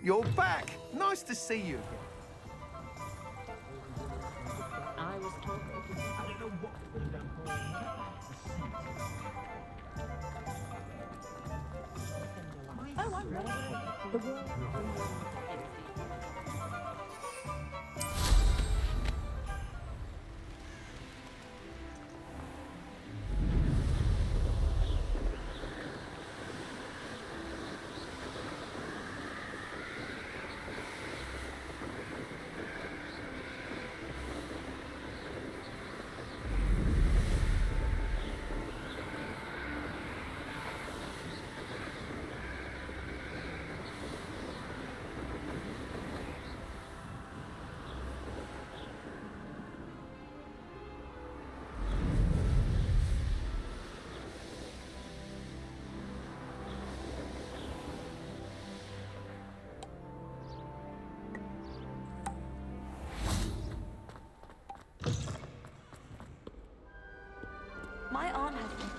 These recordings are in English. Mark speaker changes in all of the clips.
Speaker 1: you're back. Nice to see you again.
Speaker 2: I was talking to you. I don't know what to put down for. Oh, I'm ready.
Speaker 3: My aunt has been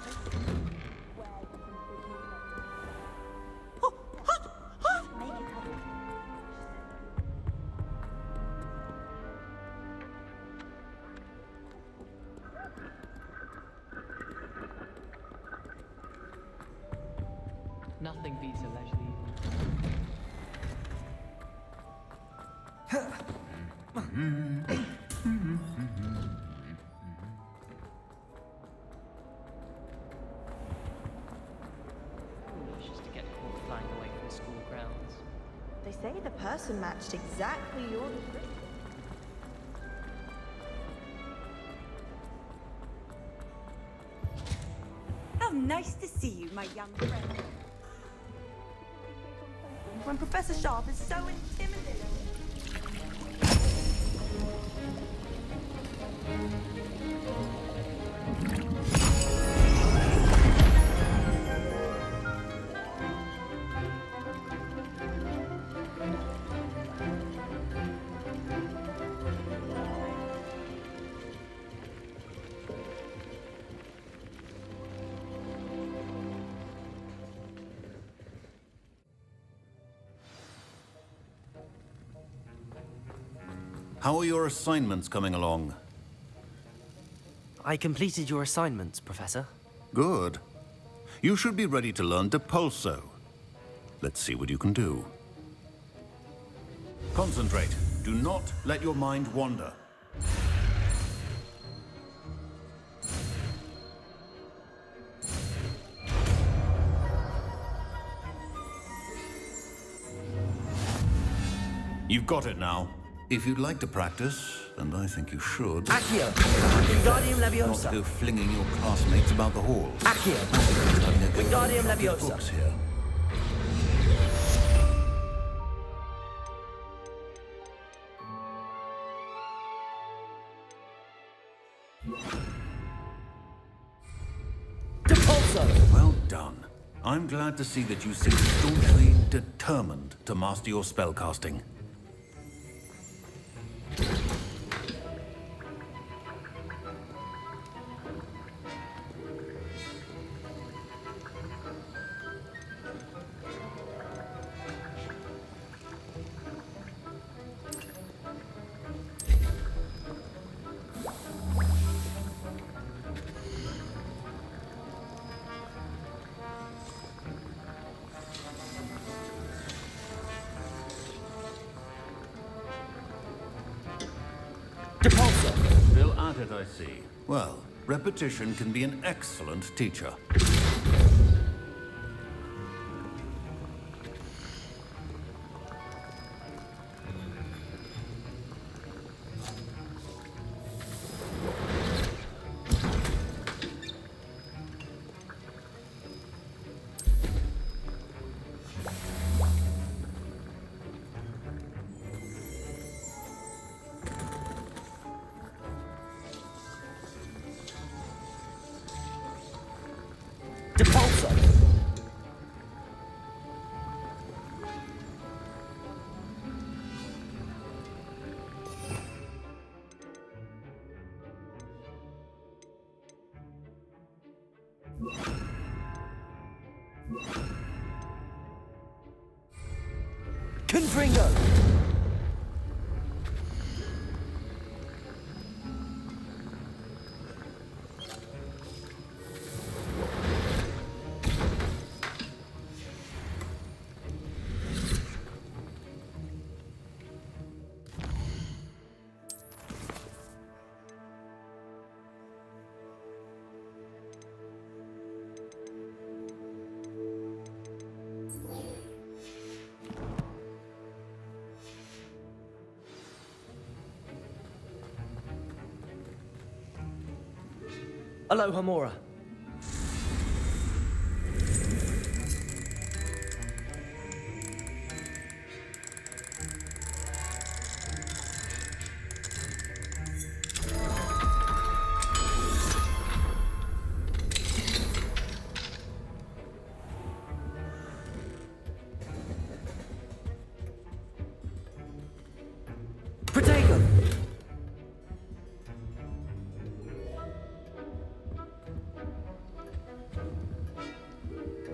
Speaker 3: make it happen.
Speaker 2: Nothing beats a leisurely just to get caught flying away from school grounds.
Speaker 3: They say the person matched exactly your description.
Speaker 4: How nice to see you, my young friend. When Professor Sharp is so intimidating.
Speaker 5: How are your assignments coming along?
Speaker 6: I completed your assignments, Professor.
Speaker 5: Good. You should be ready to learn Depulso. Let's see what you can do. Concentrate. Do not let your mind wander. You've got it now. If you'd like to practice, and I think you should,
Speaker 6: Accio! Wingardium
Speaker 5: not
Speaker 6: Leviosa!
Speaker 5: go flinging your classmates about the halls.
Speaker 6: Accio! Wingardium Leviosa!
Speaker 5: Books here.
Speaker 6: Depulso!
Speaker 5: Well done. I'm glad to see that you seem staunchly determined to master your spellcasting.
Speaker 6: Depulso!
Speaker 5: Still at it, I see. Well, repetition can be an excellent teacher.
Speaker 6: Depulso! Confringo! Aloha Mora. Protego!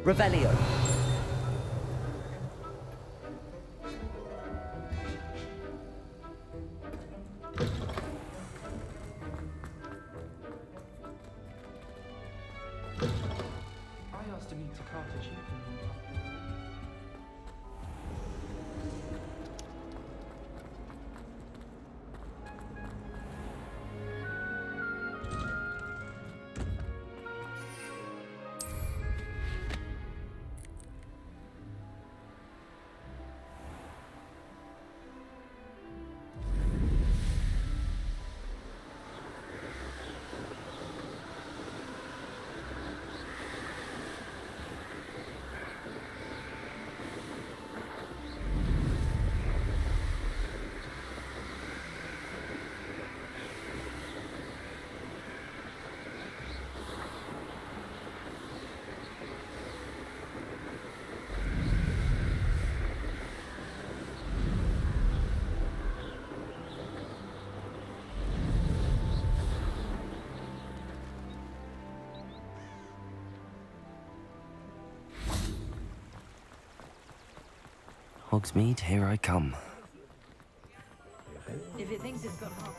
Speaker 6: Revelio.
Speaker 7: I asked to meet Takata Chief.
Speaker 6: Hogsmeade, here I come.
Speaker 2: If it thinks it's got half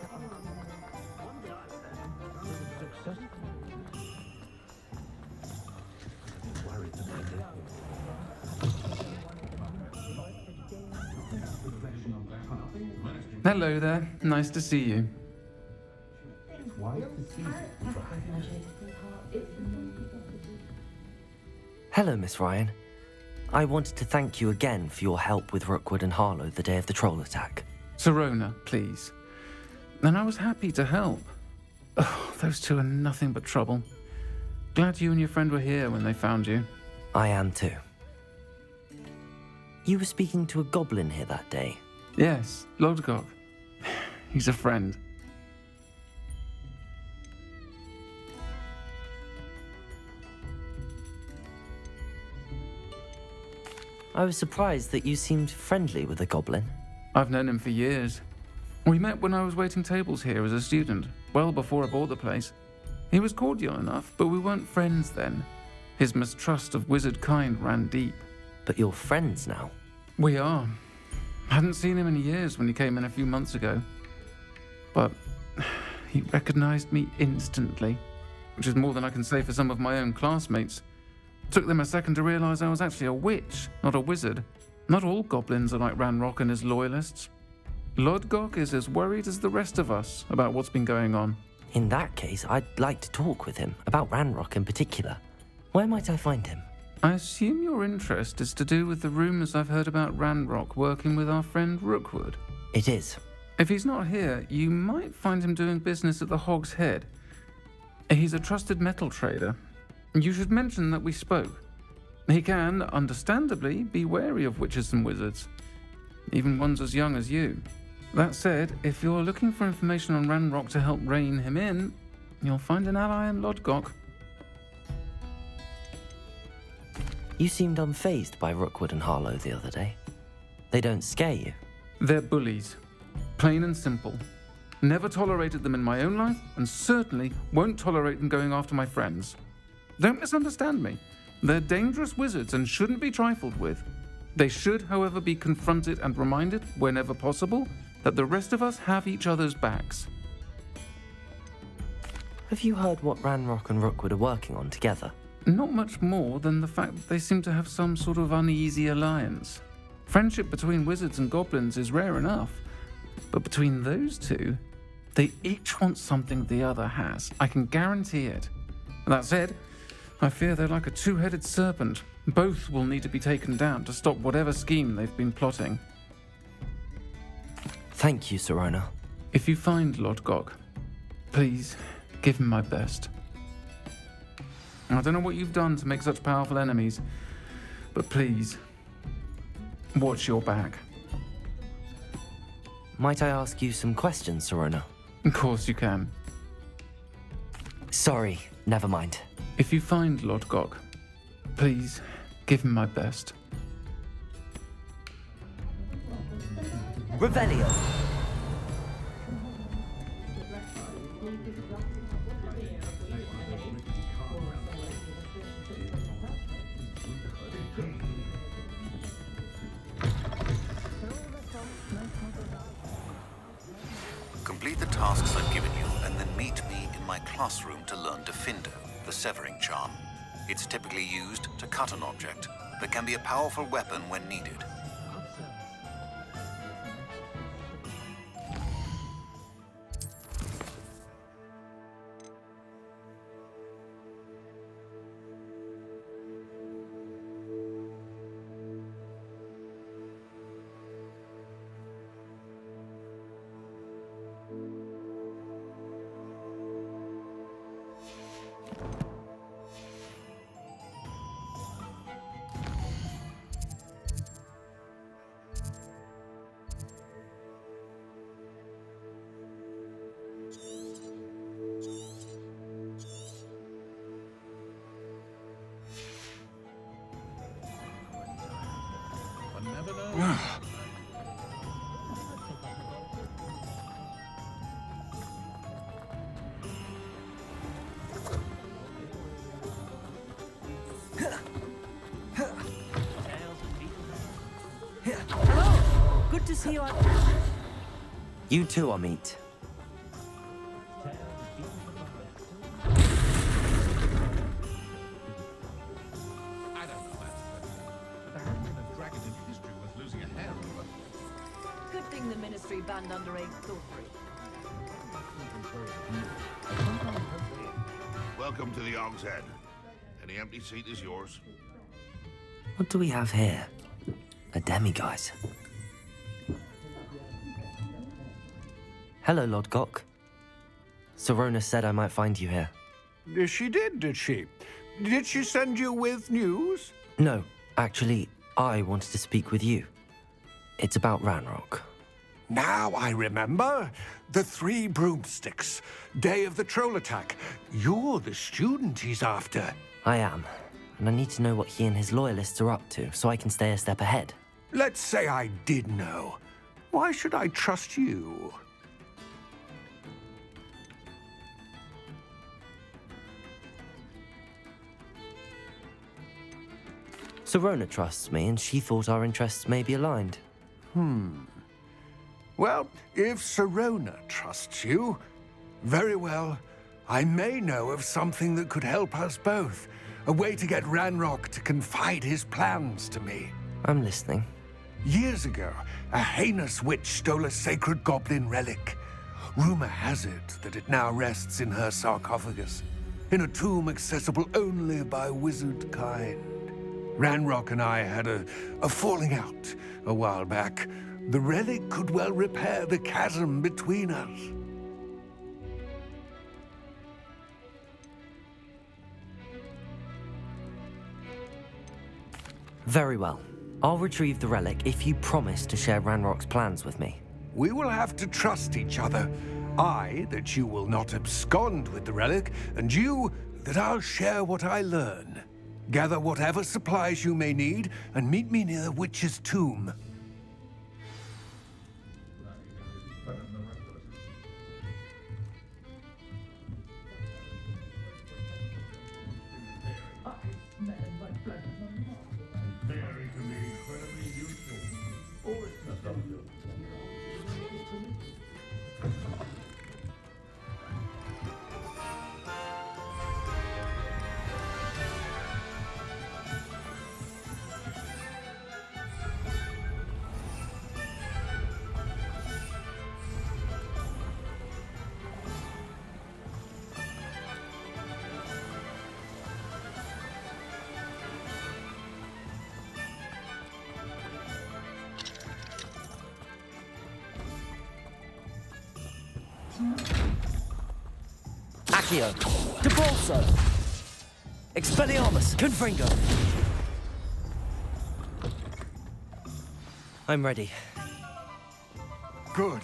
Speaker 7: Hello there. Nice to see you.
Speaker 6: Hello, Miss Ryan. I wanted to thank you again for your help with Rookwood and Harlow the day of the troll attack.
Speaker 7: Serona, please. And I was happy to help. Oh, those two are nothing but trouble. Glad you and your friend were here when they found you.
Speaker 6: I am too. You were speaking to a goblin here that day.
Speaker 7: Yes, Lodgok. He's a friend.
Speaker 6: I was surprised that you seemed friendly with the goblin.
Speaker 7: I've known him for years. We met when I was waiting tables here as a student, well before I bought the place. He was cordial enough, but we weren't friends then. His mistrust of wizard kind ran deep.
Speaker 6: But you're friends now.
Speaker 7: We are. Hadn't seen him in years when he came in a few months ago. But he recognized me instantly, which is more than I can say for some of my own classmates. Took them a second to realize I was actually a witch, not a wizard. Not all goblins are like Ranrock and his loyalists. Lodgok is as worried as the rest of us about what's been going on.
Speaker 6: In that case, I'd like to talk with him, about Ranrock in particular. Where might I find him?
Speaker 7: I assume your interest is to do with the rumors I've heard about Ranrock working with our friend Rookwood.
Speaker 6: It is.
Speaker 7: If he's not here, you might find him doing business at the Hog's Head. He's a trusted metal trader. You should mention that we spoke. He can, understandably, be wary of witches and wizards, even ones as young as you. That said, if you're looking for information on Ranrock to help rein him in, you'll find an ally in Lodgok.
Speaker 6: You seemed unfazed by Rookwood and Harlow the other day. They don't scare you.
Speaker 7: They're bullies. Plain and simple. Never tolerated them in my own life, and certainly won't tolerate them going after my friends. Don't misunderstand me. They're dangerous wizards and shouldn't be trifled with. They should, however, be confronted and reminded, whenever possible, that the rest of us have each other's backs.
Speaker 6: Have you heard what Ranrock and Rookwood are working on together?
Speaker 7: Not much more than the fact that they seem to have some sort of uneasy alliance. Friendship between wizards and goblins is rare enough, but between those two, they each want something the other has. I can guarantee it. That said, I fear they're like a two-headed serpent. Both will need to be taken down to stop whatever scheme they've been plotting.
Speaker 6: Thank you, Sirona.
Speaker 7: If you find Lord Gog, please give him my best. I don't know what you've done to make such powerful enemies, but please, watch your back.
Speaker 6: Might I ask you some questions, Sirona?
Speaker 7: Of course you can.
Speaker 6: Sorry, never mind.
Speaker 7: If you find Lord Gog, please give him my best.
Speaker 6: Revelio.
Speaker 5: Complete the tasks I've given you, and then meet me in my classroom to learn Defindo, the severing charm. It's typically used to cut an object, but can be a powerful weapon when needed.
Speaker 4: Good to see you.
Speaker 6: You too, Amit.
Speaker 4: Good thing the ministry banned underage thought.
Speaker 8: Welcome to the Og's Head. Any empty seat is yours.
Speaker 6: What do we have here? A demiguise. Hello, Lord Gok. Sirona said I might find you here.
Speaker 1: She did she? Did she send you with news?
Speaker 6: No, actually, I wanted to speak with you. It's about Ranrock.
Speaker 1: Now I remember. The 3 broomsticks. Day of the troll attack. You're the student he's after.
Speaker 6: I am, and I need to know what he and his loyalists are up to so I can stay a step ahead.
Speaker 1: Let's say I did know. Why should I trust you?
Speaker 6: Sirona trusts me, and she thought our interests may be aligned.
Speaker 1: Well, if Sirona trusts you, very well. I may know of something that could help us both. A way to get Ranrock to confide his plans to me.
Speaker 6: I'm listening.
Speaker 1: Years ago, a heinous witch stole a sacred goblin relic. Rumor has it that it now rests in her sarcophagus, in a tomb accessible only by wizard kind. Ranrock and I had a falling out a while back. The relic could well repair the chasm between us.
Speaker 6: Very well. I'll retrieve the relic if you promise to share Ranrock's plans with me.
Speaker 1: We will have to trust each other. I, that you will not abscond with the relic, and you, that I'll share what I learn. Gather whatever supplies you may need, and meet me near the witch's tomb.
Speaker 6: Accio, Depulso, Expelliarmus, Confringo. I'm ready.
Speaker 1: Good.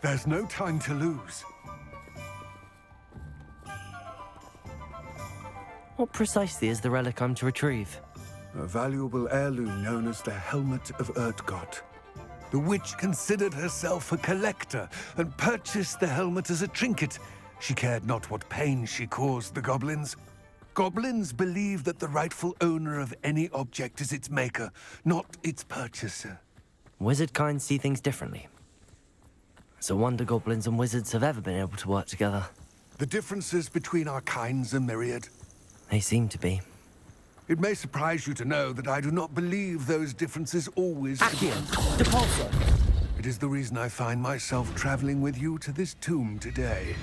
Speaker 1: There's no time to lose.
Speaker 6: What precisely is the relic I'm to retrieve?
Speaker 1: A valuable heirloom known as the Helmet of Urtgott. The witch considered herself a collector and purchased the helmet as a trinket. She cared not what pain she caused the goblins. Goblins believe that the rightful owner of any object is its maker, not its purchaser.
Speaker 6: Wizard kind see things differently. It's a wonder goblins and wizards have ever been able to work together.
Speaker 1: The differences between our kinds are myriad.
Speaker 6: They seem to be.
Speaker 1: It may surprise you to know that I do not believe those differences always...
Speaker 6: Accio, Depulso.
Speaker 1: It is the reason I find myself traveling with you to this tomb today.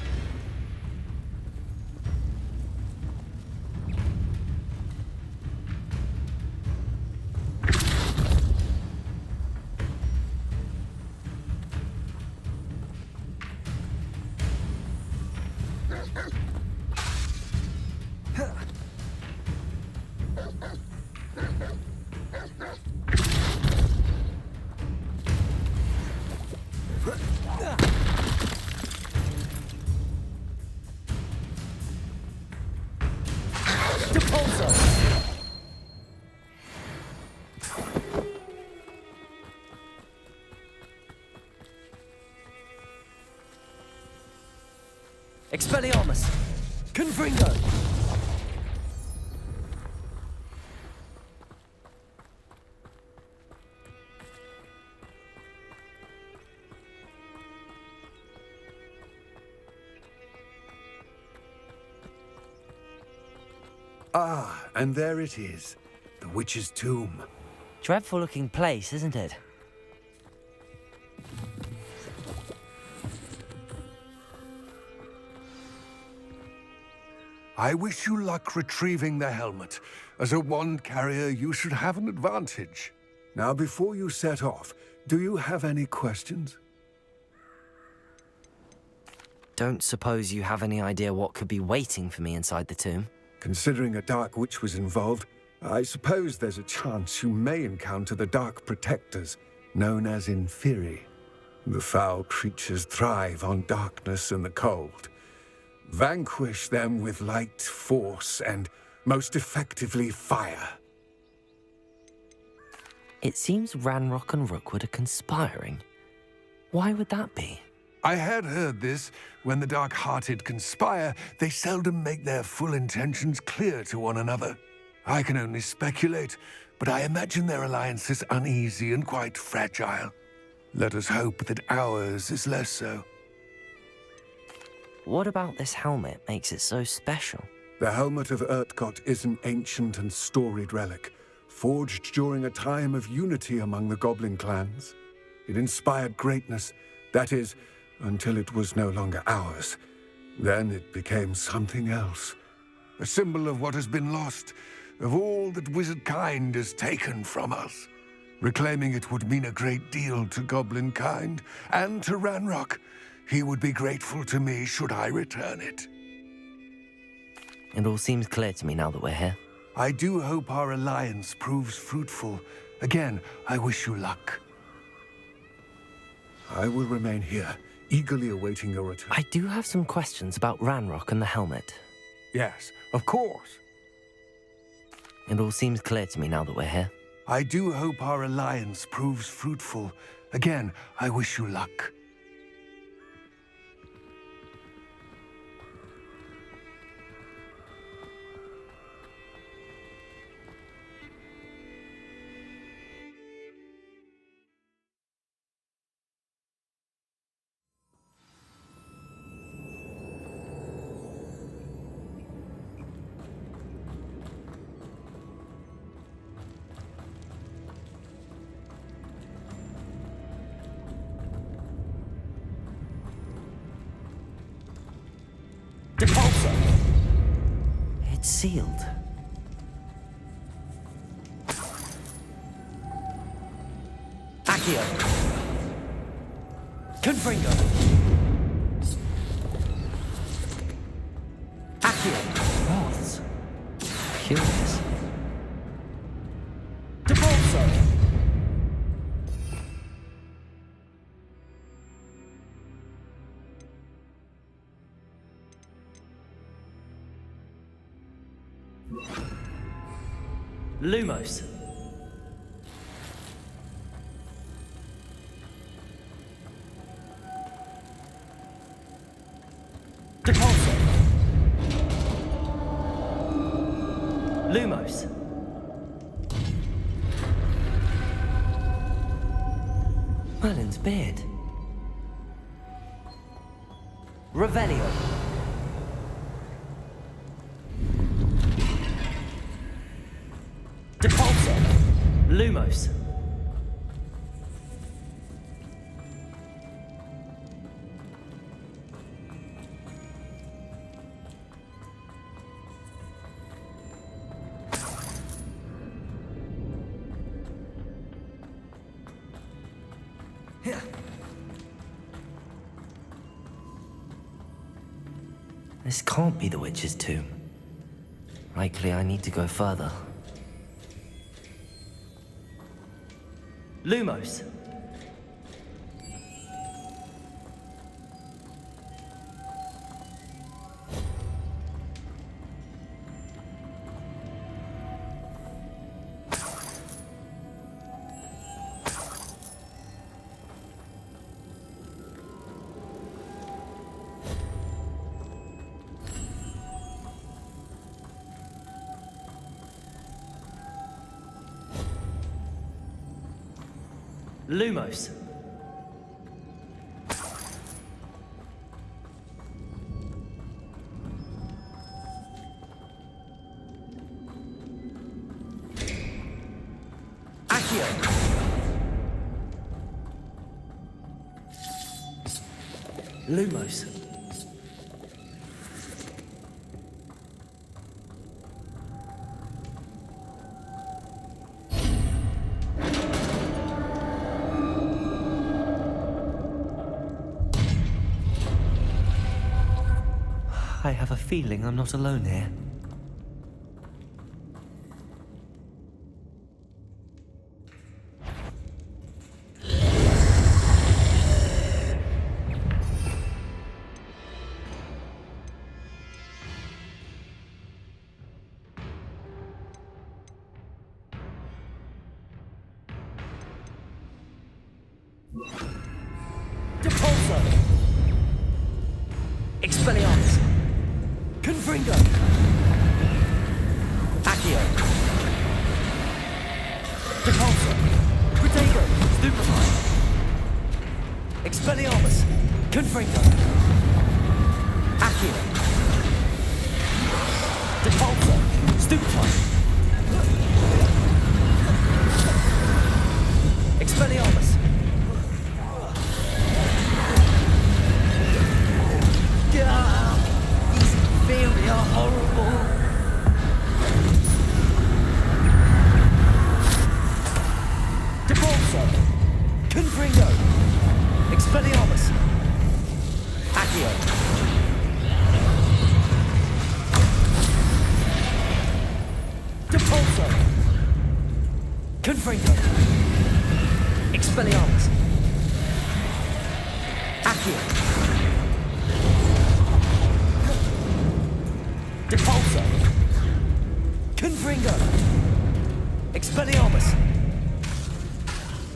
Speaker 6: Expelliarmus, Confringo.
Speaker 1: Ah, and there it is. The witch's tomb.
Speaker 6: Dreadful looking place, isn't it?
Speaker 1: I wish you luck retrieving the helmet. As a wand carrier, you should have an advantage. Now, before you set off, do you have any questions?
Speaker 6: Don't suppose you have any idea what could be waiting for me inside the tomb?
Speaker 1: Considering a dark witch was involved, I suppose there's a chance you may encounter the Dark Protectors, known as Inferi. The foul creatures thrive on darkness and the cold. Vanquish them with light, force, and most effectively fire.
Speaker 6: It seems Ranrock and Rookwood are conspiring. Why would that be?
Speaker 1: I had heard this. When the dark-hearted conspire, they seldom make their full intentions clear to one another. I can only speculate, but I imagine their alliance is uneasy and quite fragile. Let us hope that ours is less so.
Speaker 6: What about this helmet makes it so special?
Speaker 1: The Helmet of Urtgott is an ancient and storied relic, forged during a time of unity among the goblin clans. It inspired greatness, that is, until it was no longer ours. Then it became something else. A symbol of what has been lost, of all that wizard kind has taken from us. Reclaiming it would mean a great deal to goblin kind, and to Ranrock. He would be grateful to me should I return it.
Speaker 6: It all seems clear to me now that we're here.
Speaker 1: I do hope our alliance proves fruitful. Again, I wish you luck. I will remain here, eagerly awaiting your return.
Speaker 6: I do have some questions about Ranrock and the helmet.
Speaker 1: Yes, of course.
Speaker 6: It all seems clear to me now that we're here.
Speaker 1: I do hope our alliance proves fruitful. Again, I wish you luck.
Speaker 6: It's sealed. Accio. Confringo. Accio. What? Curious. Depulso. Lumos. Depulso. Lumos. Merlin's beard. Revelio. Depulso. Lumos. This can't be the witch's tomb. Likely I need to go further. Lumos. Lumos. Accio. Lumos. I have a feeling I'm not alone here. Depulso. Expelliarmus. Confringo. Accio. Depulso. Protego. Stupefy. Expelliarmus. Confringo. Accio. Depulso. Stupefy. Expelliarmus. These very are horrible. Depulso. Confringo. Expelliarmus. Accio. Depulso. Confringo. Expelliarmus. Accio. Depulso. Confringo. Expelliarmus.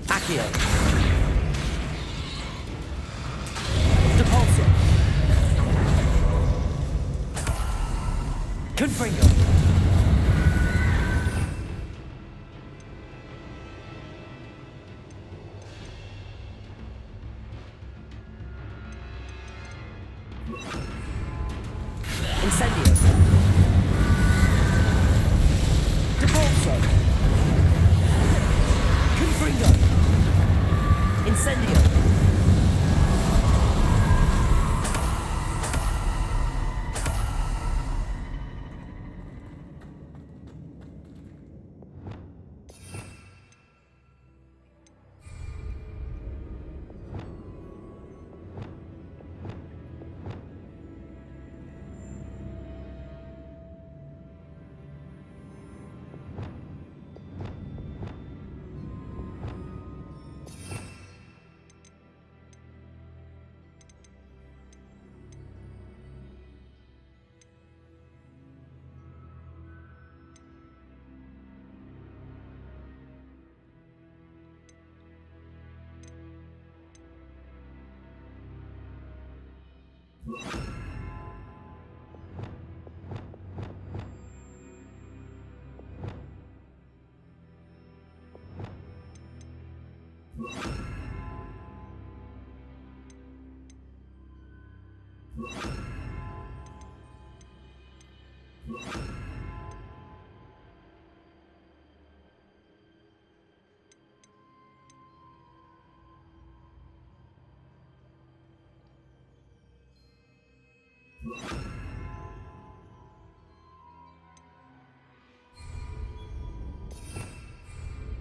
Speaker 6: Accio. Depulso. Confringo. Incendio. Depulso. Confringo. Incendio.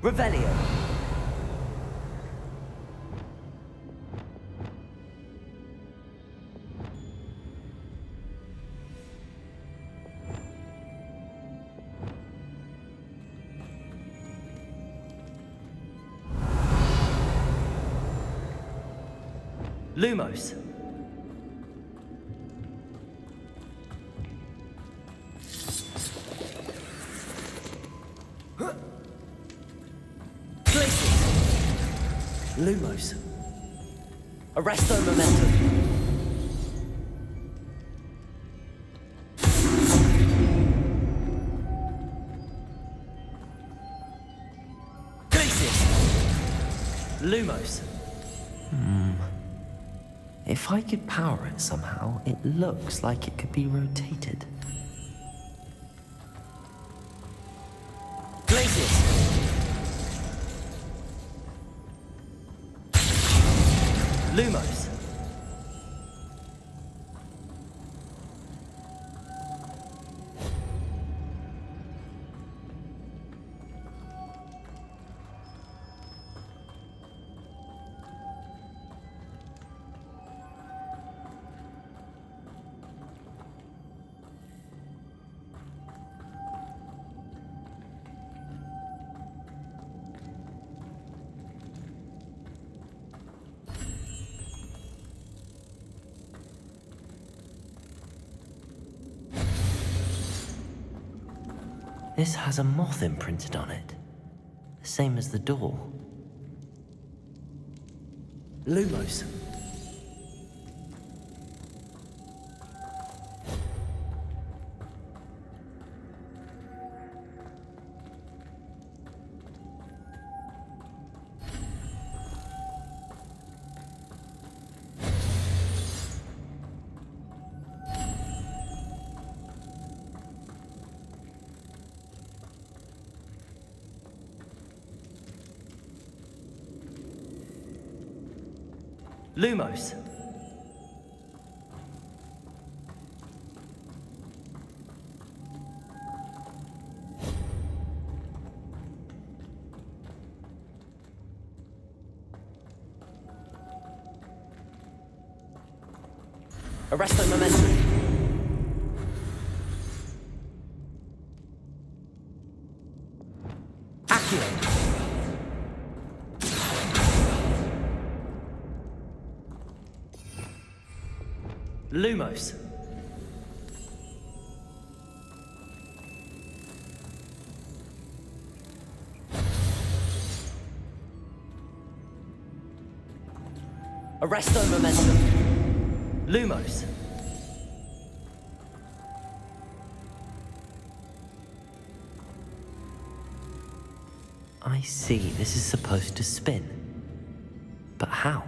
Speaker 6: Revelio. Lumos. Lumos. Arresto momentum. Glacius. Lumos. If I could power it somehow, it looks like it could be rotated. Glacius. Lumos. This has a moth imprinted on it, the same as the door. Lumos. Lumos. Arresto momentum. Accio. Lumos. Arresto momentum. Lumos. I see, this is supposed to spin. But how?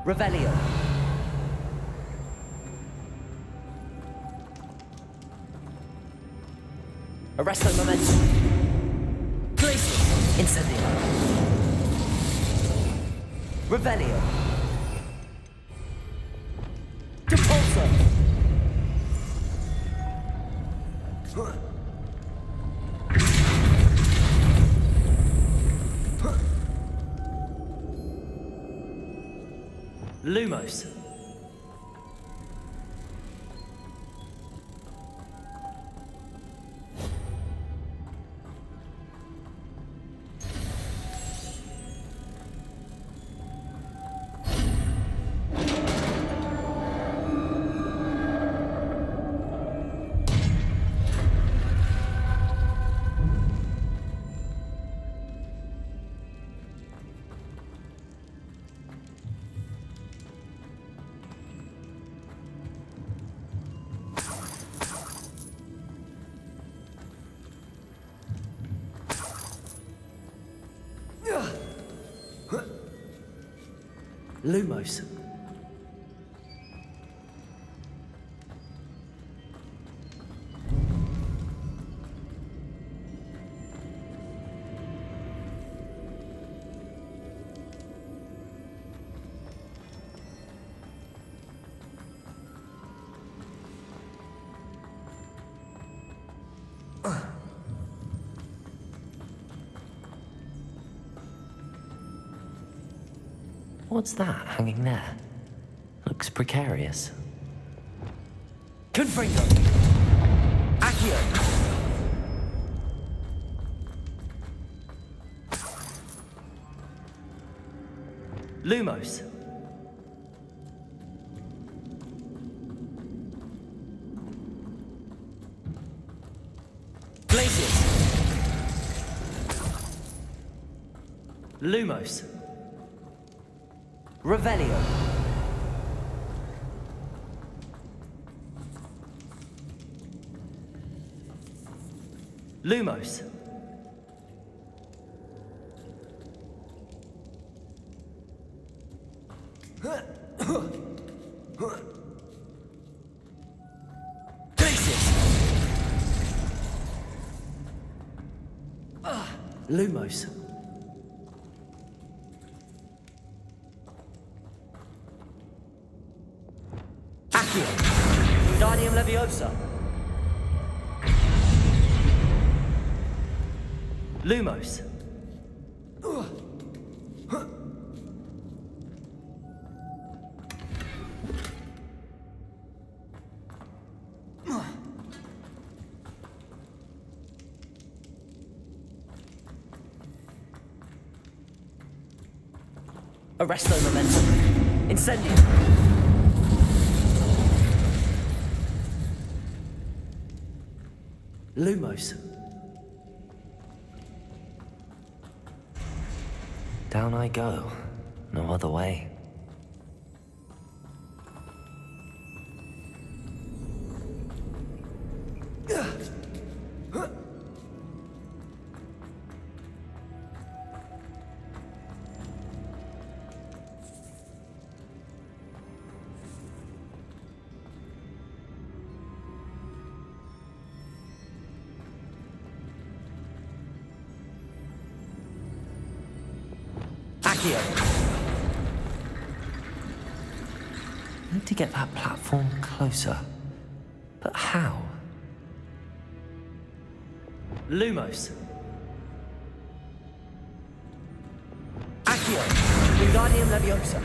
Speaker 6: Revelio. Arresto momentum. Glacius. Incendio. Revelio. Depulso. Lumos. Lumos. What's that hanging there? Looks precarious. Confringo! Accio! Lumos. Glacius. Lumos. Revelio. Lumos. Glacius. Lumos. Wingardium Leviosa. Lumos. Arresto Momentum. Incendium. Lumos. Down I go. No other way. I need to get that platform closer. But how? Lumos. Accio. Wingardium Leviosa.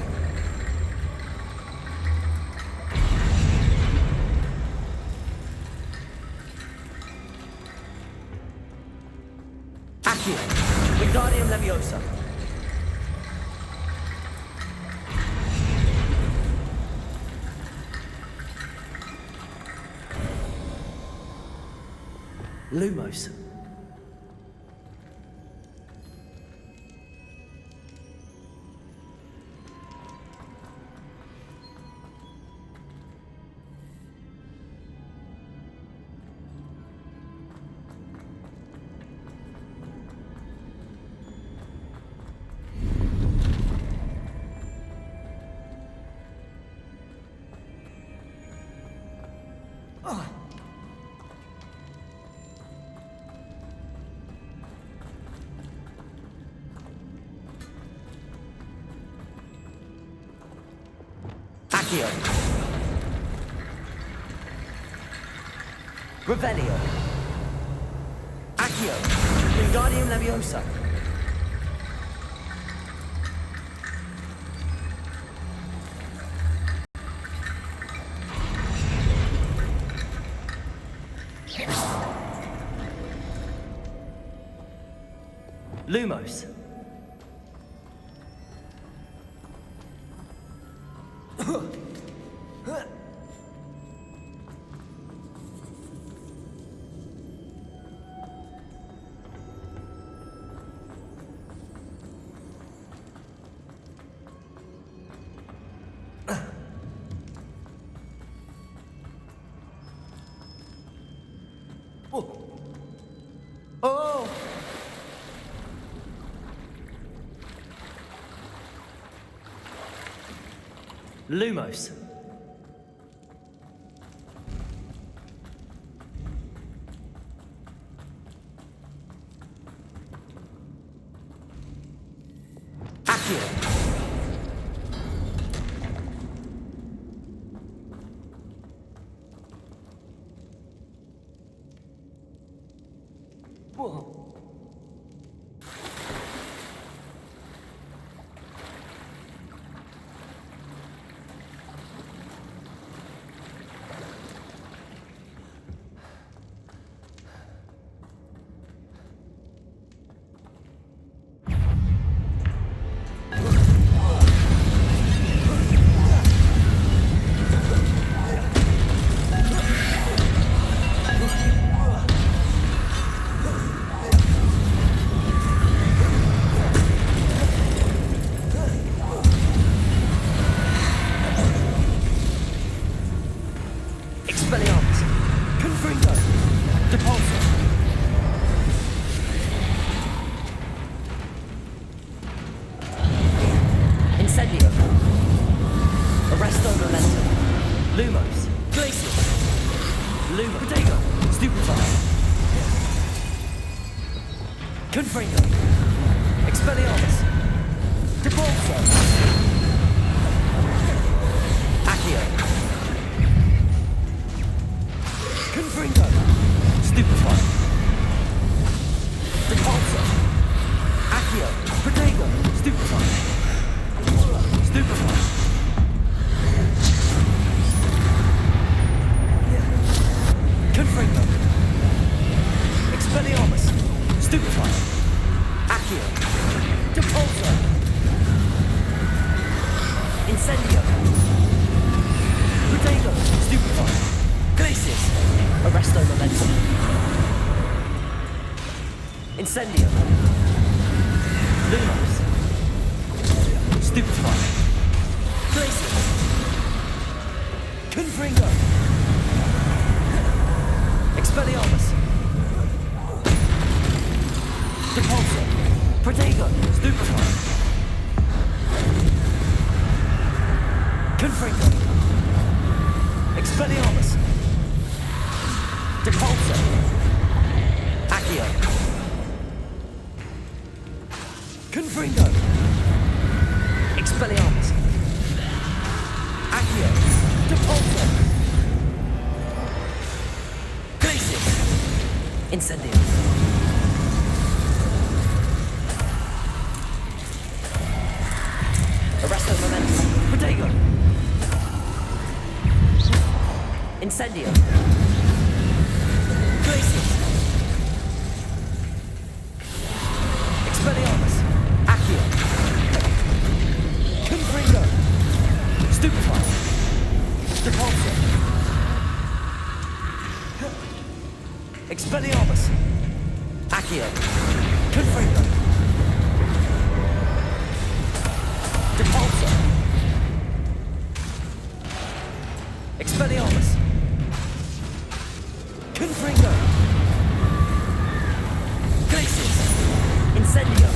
Speaker 6: Accio. Wingardium Leviosa. Lumos. Accio. Revelio. Accio. Wingardium Leviosa. Lumos. Oh! Lumos. Accio. Whoa. Incendio. Lumos. Stupefy. Glacier. Confringo. Expelliarmus. Depulsor. Protego. Stupefy. Confringo. Expelliarmus. Depulsor. Accio. Confringo. Expelliarmus. Accio. Depulsor. Glacier. Incendio. Arresto momentum. Protego. Incendio. Glacier. Expelliarmus. Accio. Confringo. Stupefy. Depulsor. Expelliarmus. Accio. Confringo. Depulsor. Expelliarmus. Confringo. Glaciers. Incendio.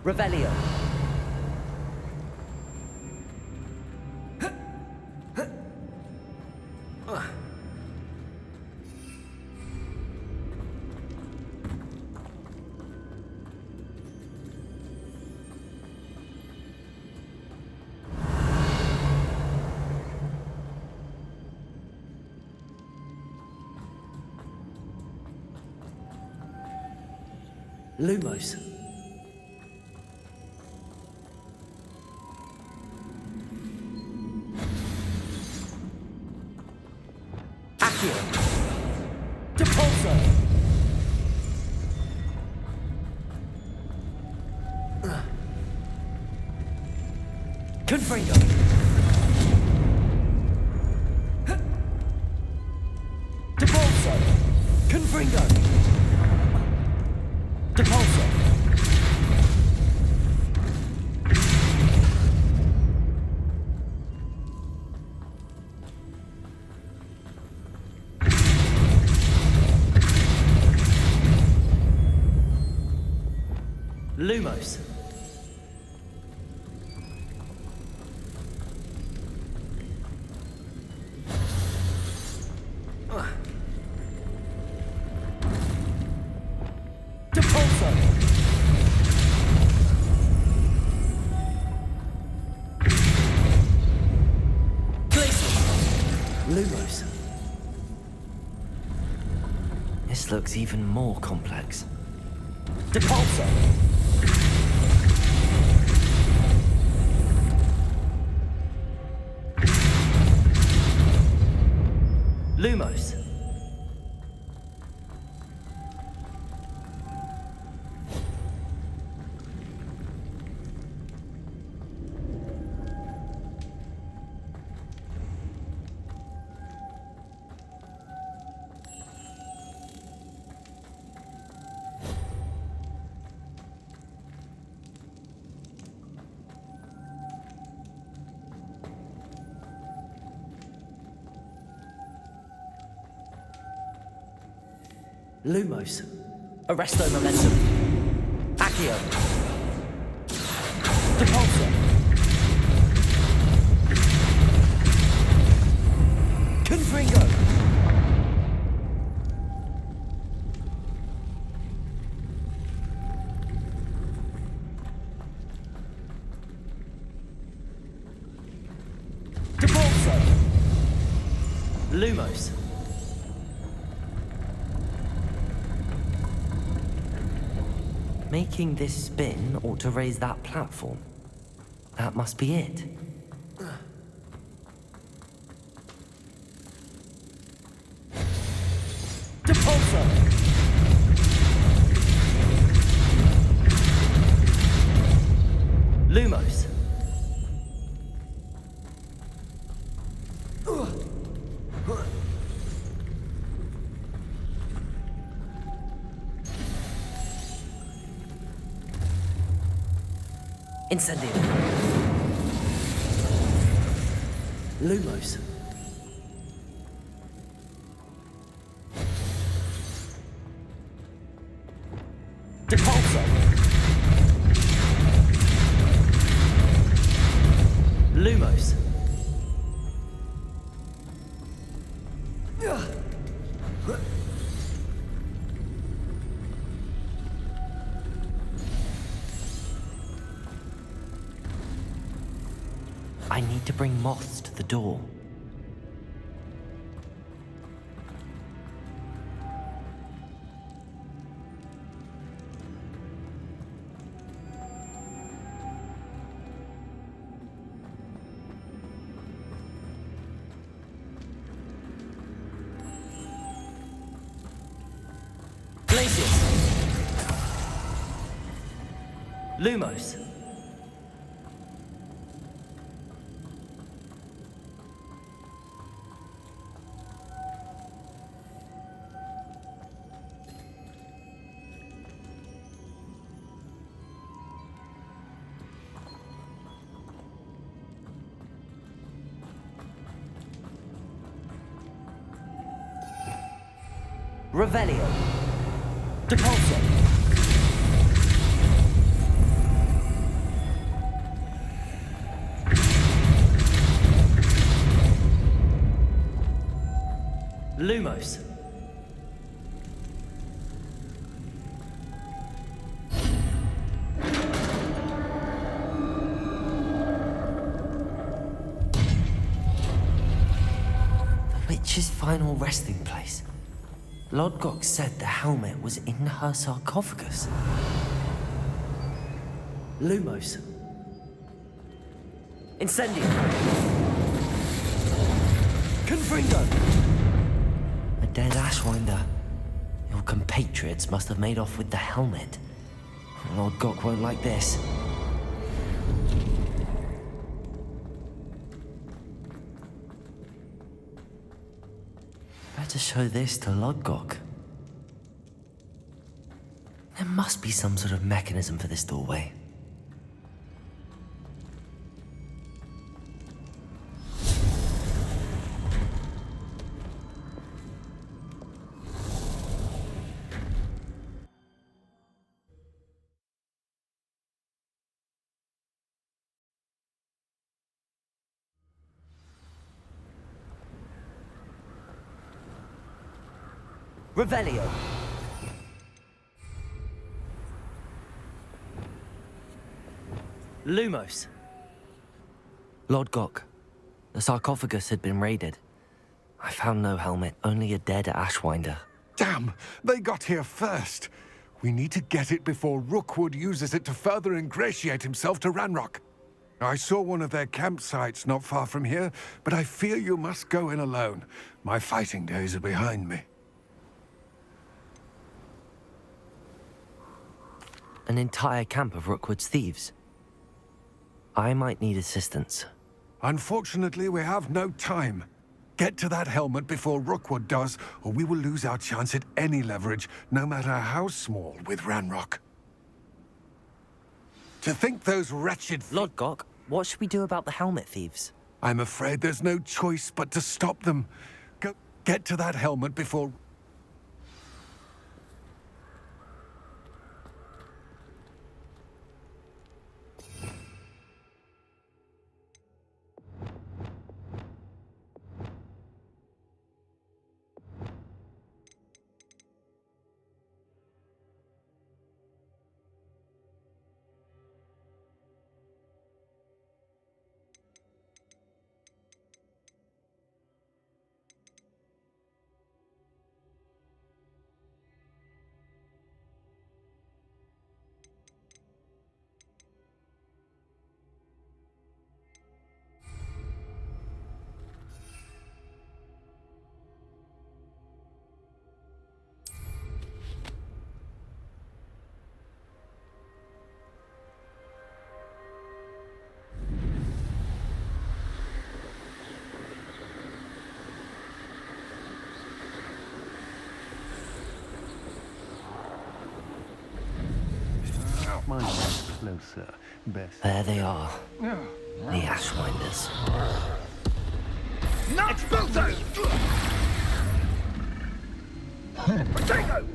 Speaker 6: Revelio. Lumos. Accio. Depulsor. Lumos. Depulso. Lumos. This looks even more complex. Depulso. Lumos. Lumos. Arresto momentum. Accio. Depulso. Confringo. Depulso. Lumos. Making this spin ought to raise that platform. That must be it. Depulso! Lumos. Incendio. Lumos. Depulso. Lumos. I need to bring moths to the door. Glacius. Lumos. Revelio. Depulso. Lumos. The witch's final resting place. Lodgok said the helmet was in her sarcophagus. Lumos. Incendio. Confringo. A dead Ashwinder. Your compatriots must have made off with the helmet. Lodgok won't like this. Better show this to Lodgok. There must be some sort of mechanism for this doorway. Revelio. Lumos. Lord Gok, the sarcophagus had been raided. I found no helmet, only a dead Ashwinder.
Speaker 1: Damn! They got here first. We need to get it before Rookwood uses it to further ingratiate himself to Ranrock. I saw one of their campsites not far from here, but I fear you must go in alone. My fighting days are behind me.
Speaker 6: An entire camp of Rookwood's thieves. I might need assistance.
Speaker 1: Unfortunately, we have no time. Get to that helmet before Rookwood does, or we will lose our chance at any leverage, no matter how small, with Ranrock. To think those wretched...
Speaker 6: Lord Gok, what should we do about the helmet thieves?
Speaker 1: I'm afraid there's no choice but to stop them. Get to that helmet before...
Speaker 9: Closer, best.
Speaker 6: There they are. The Ashwinders.
Speaker 8: Expulso! Potato!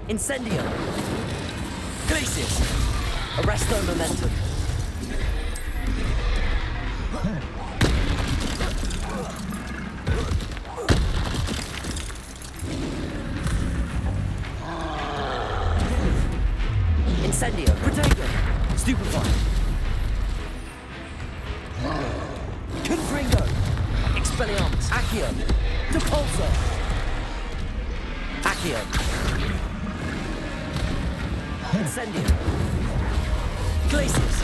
Speaker 6: Incendio. Glacius. Arresto momentum. Incendio. Protego. Stupefy. Confringo. Expelliarmus. Accio. Depulso. Accio. Incendio. Glacius.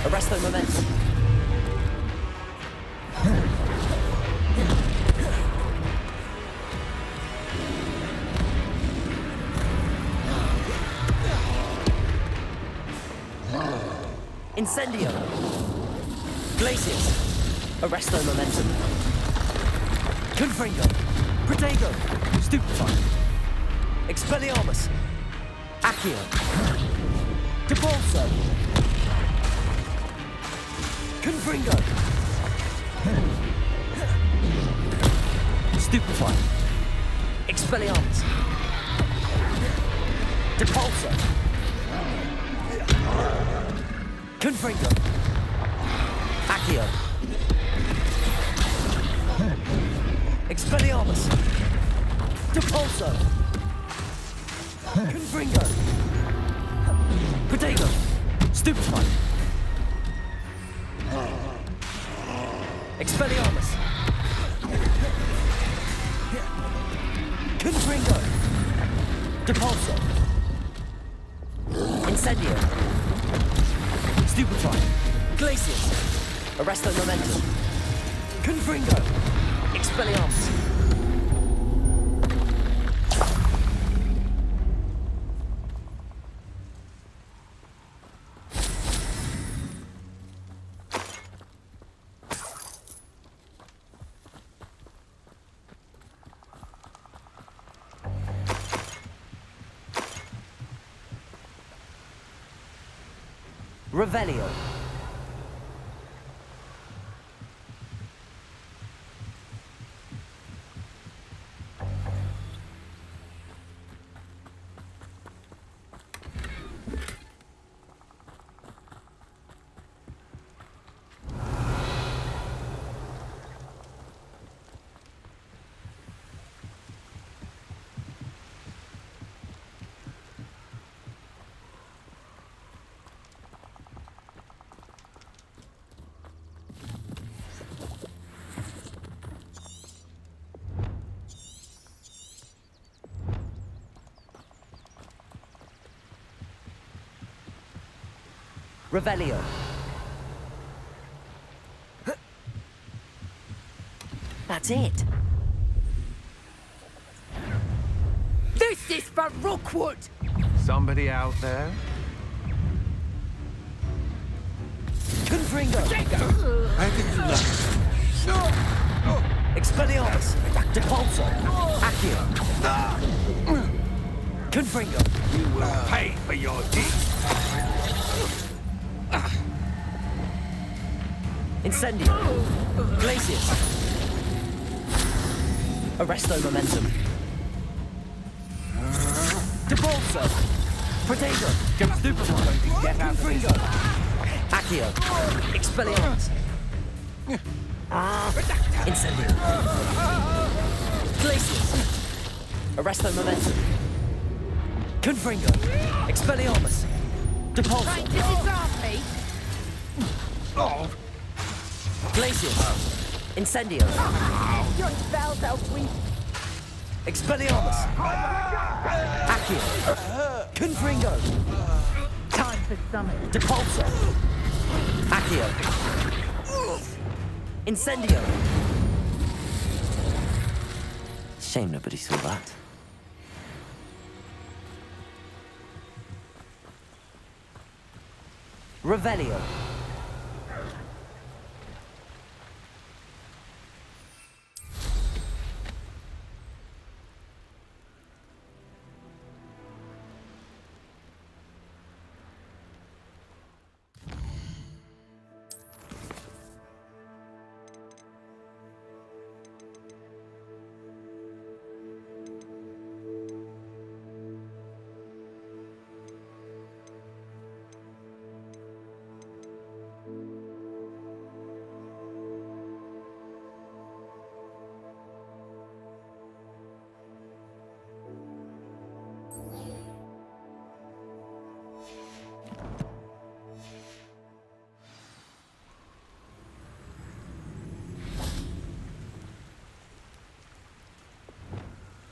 Speaker 6: Arresto momentum. Incendio. Glacius. Arresto momentum. Confringo. Protego. Stupefy. Expelliarmus. Accio. Depulso. Confringo. Stupefy. Expelliarmus. Depulso. Confringo. Accio. Expelliarmus. Depulso. Confringo. Protego. Stupefy. Expelliarmus. Confringo. Depulso. Incendio. Stupefy. Glacius. Arresto Momentum. Confringo. Expelliarmus. Revelio. Revelio. That's it.
Speaker 4: This is for Rookwood!
Speaker 9: Somebody out there?
Speaker 6: Confringo.
Speaker 1: I can do nothing.
Speaker 6: Expelliarmus. Depulso. Accio. Confringo.
Speaker 1: You will pay for your deeds.
Speaker 6: Incendio. Glacius. Arresto Momentum. Depulso. Potato. Stupefy.
Speaker 9: Get out of this.
Speaker 6: Confringo. Accio. Expelliarmus. Incendio. Glacius. Arresto Momentum. Confringo. Expelliarmus. Depulso.
Speaker 4: Disarm me!
Speaker 1: Oh,
Speaker 6: Glacius. Incendio.
Speaker 4: Your spells are weak.
Speaker 6: Expelliarmus. Accio. Confringo.
Speaker 4: Time for summon.
Speaker 6: Depulso. Accio. Incendio. Shame nobody saw that. Revelio.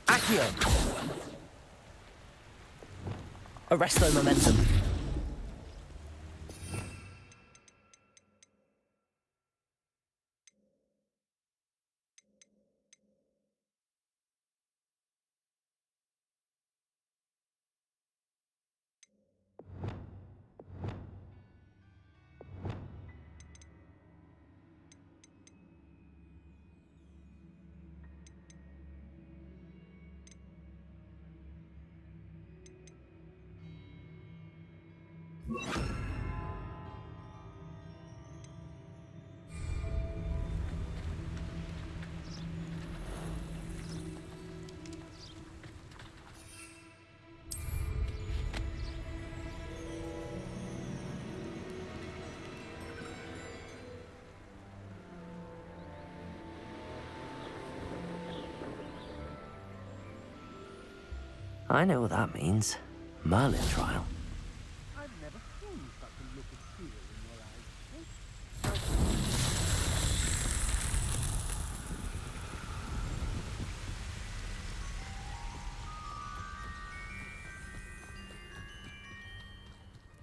Speaker 6: Accio. Arresto Momentum. I know what that means. Merlin trial.
Speaker 9: I've never seen such a look of fear in your eyes.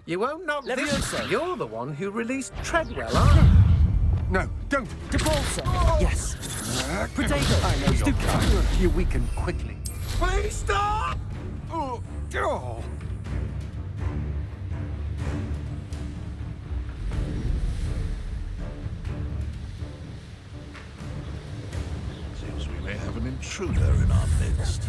Speaker 9: You won't knock this.
Speaker 6: Leviosa.
Speaker 9: You're the one who released Treadwell, aren't you?
Speaker 1: No, don't!
Speaker 6: Debolsa. Yes. Potato.
Speaker 1: I know you're coming. You weaken quickly.
Speaker 9: Please stop!
Speaker 1: Oh, oh.
Speaker 8: Seems we may have an intruder in our midst.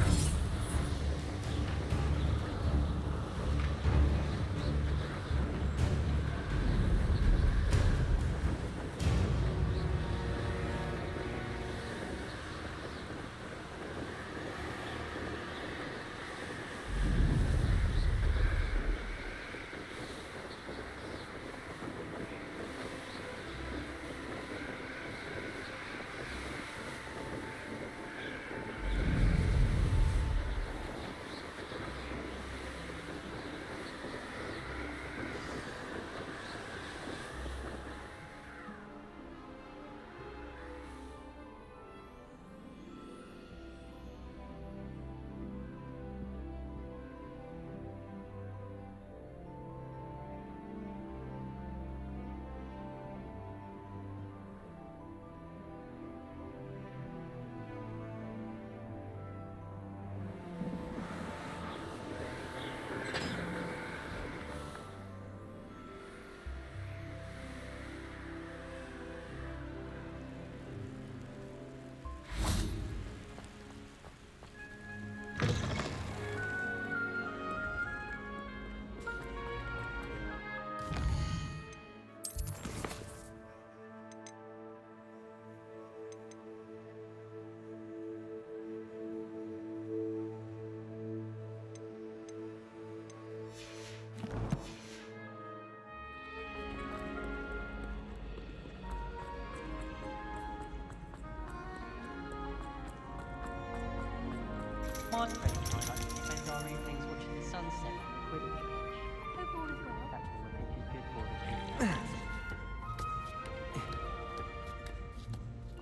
Speaker 2: My friend and I like to spend our evenings watching the sunset on the Quidditch pitch. Football as well. That's all the pitch is good for this evening.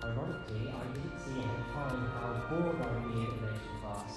Speaker 6: Ironically, I didn't see at the time how bored I would be in relation class.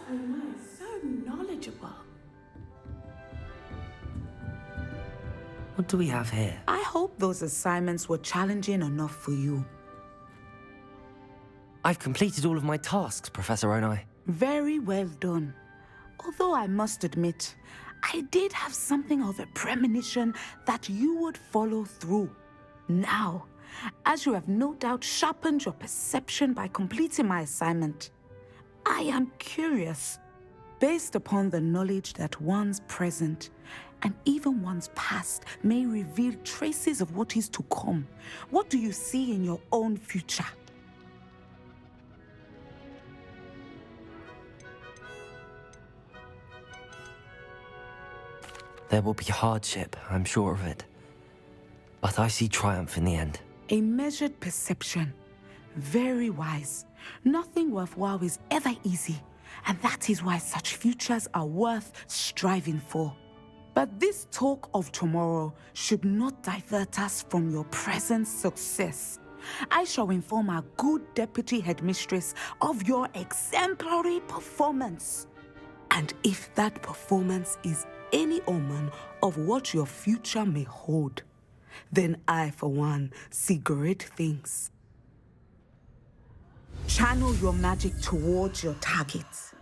Speaker 10: Omar is so knowledgeable.
Speaker 6: What do we have here?
Speaker 10: I hope those assignments were challenging enough for you.
Speaker 6: I've completed all of my tasks, Professor Onai.
Speaker 10: Very well done. Although I must admit, I did have something of a premonition that you would follow through. Now, as you have no doubt sharpened your perception by completing my assignment, I am curious, based upon the knowledge that one's present and even one's past may reveal traces of what is to come. What do you see in your own future?
Speaker 6: There will be hardship, I'm sure of it. But I see triumph in the end.
Speaker 10: A measured perception. Very wise. Nothing worthwhile is ever easy, and that is why such futures are worth striving for. But this talk of tomorrow should not divert us from your present success. I shall inform our good deputy headmistress of your exemplary performance. And if that performance is any omen of what your future may hold, then I, for one, see great things. Channel your magic towards your targets.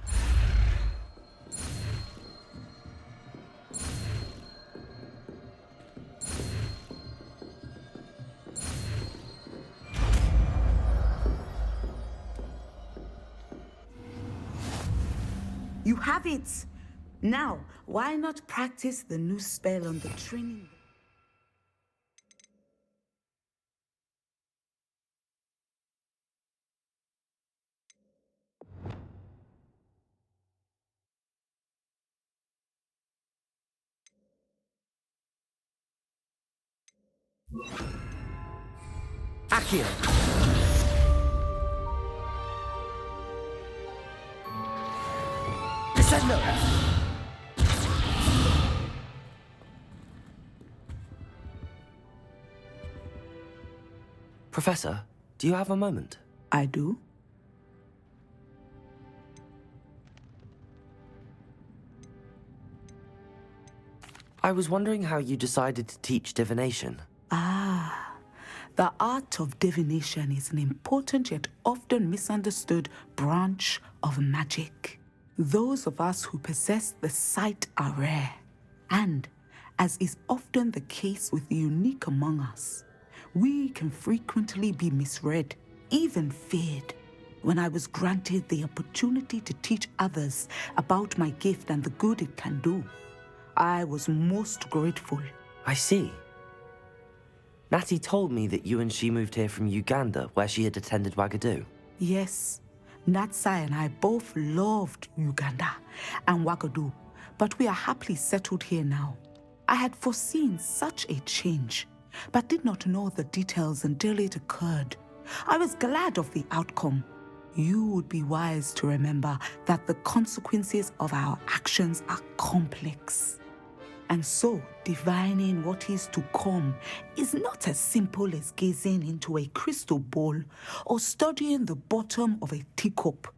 Speaker 10: You have it! Now, why not practice the new spell on the training?
Speaker 6: Accio! Descendo! Professor, do you have a moment?
Speaker 10: I do.
Speaker 6: I was wondering how you decided to teach divination.
Speaker 10: The art of divination is an important yet often misunderstood branch of magic. Those of us who possess the sight are rare, and, as is often the case with the unique among us, we can frequently be misread, even feared. When I was granted the opportunity to teach others about my gift and the good it can do, I was most grateful.
Speaker 6: I see. Natty told me that you and she moved here from Uganda, where she had attended Wagadu.
Speaker 10: Yes, Natsai and I both loved Uganda and Wagadu, but we are happily settled here now. I had foreseen such a change, but did not know the details until it occurred. I was glad of the outcome. You would be wise to remember that the consequences of our actions are complex. And so, divining what is to come is not as simple as gazing into a crystal ball or studying the bottom of a teacup.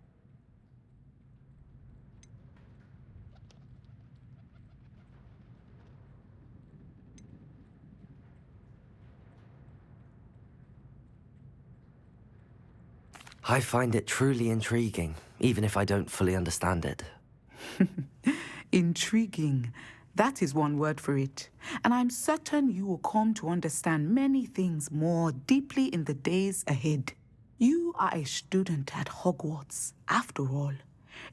Speaker 6: I find it truly intriguing, even if I don't fully understand it.
Speaker 10: Intriguing. That is one word for it. And I'm certain you will come to understand many things more deeply in the days ahead. You are a student at Hogwarts, after all.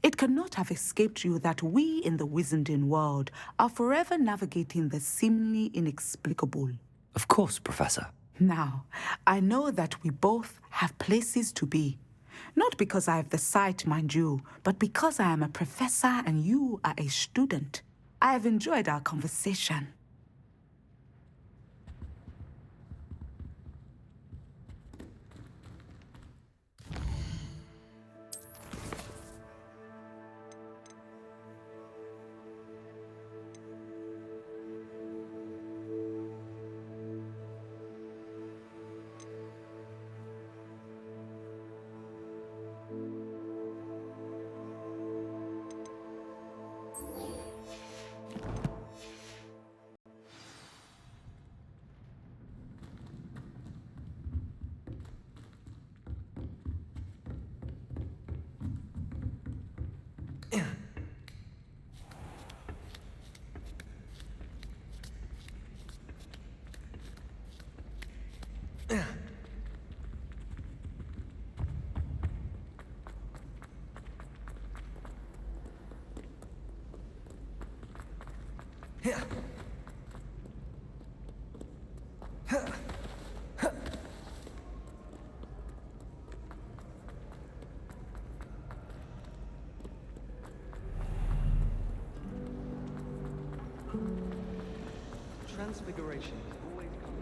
Speaker 10: It cannot have escaped you that we in the wizarding world are forever navigating the seemingly inexplicable.
Speaker 6: Of course, Professor.
Speaker 10: Now, I know that we both have places to be. Not because I have the sight, mind you, but because I am a professor and you are a student. I have enjoyed our conversation.
Speaker 9: Transfiguration is always coming.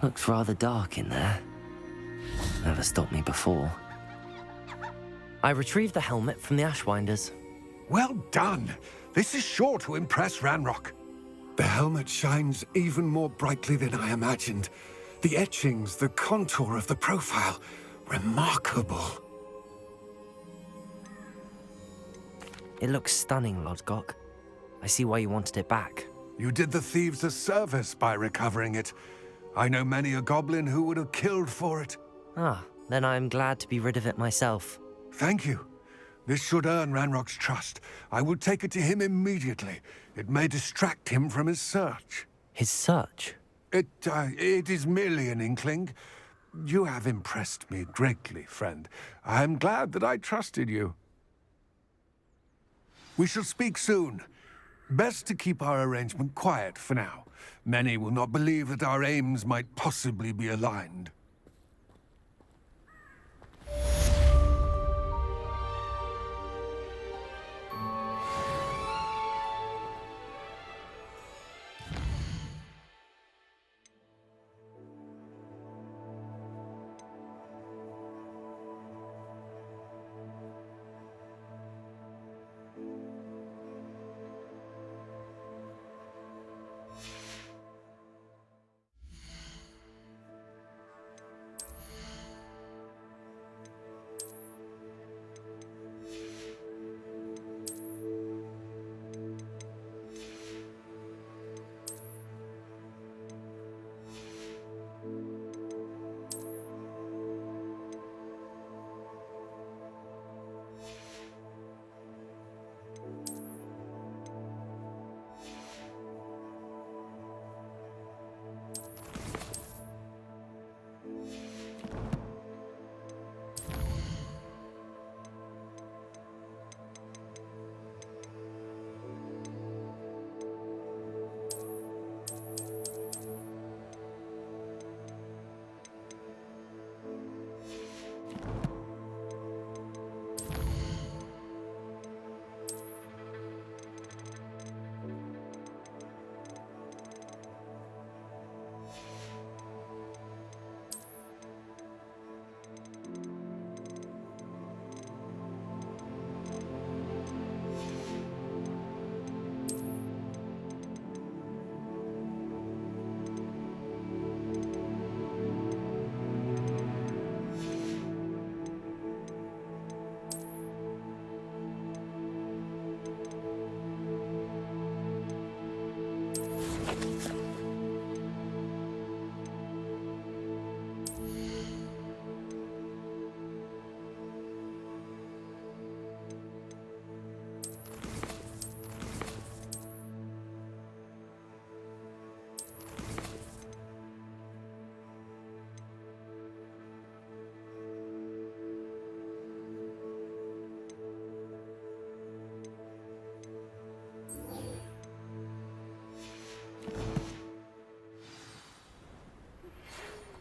Speaker 6: Looks rather dark in there. Never stopped me before. I retrieved the helmet from the Ashwinders.
Speaker 1: Well done. This is sure to impress Ranrock. The helmet shines even more brightly than I imagined. The etchings, the contour of the profile, remarkable.
Speaker 6: It looks stunning, Lodgok. I see why you wanted it back.
Speaker 1: You did the thieves a service by recovering it. I know many a goblin who would have killed for it.
Speaker 6: Ah, then I'm glad to be rid of it myself.
Speaker 1: Thank you. This should earn Ranrock's trust. I will take it to him immediately. It may distract him from his search.
Speaker 6: His search?
Speaker 1: It is merely an inkling. You have impressed me greatly, friend. I am glad that I trusted you. We shall speak soon. Best to keep our arrangement quiet for now. Many will not believe that our aims might possibly be aligned.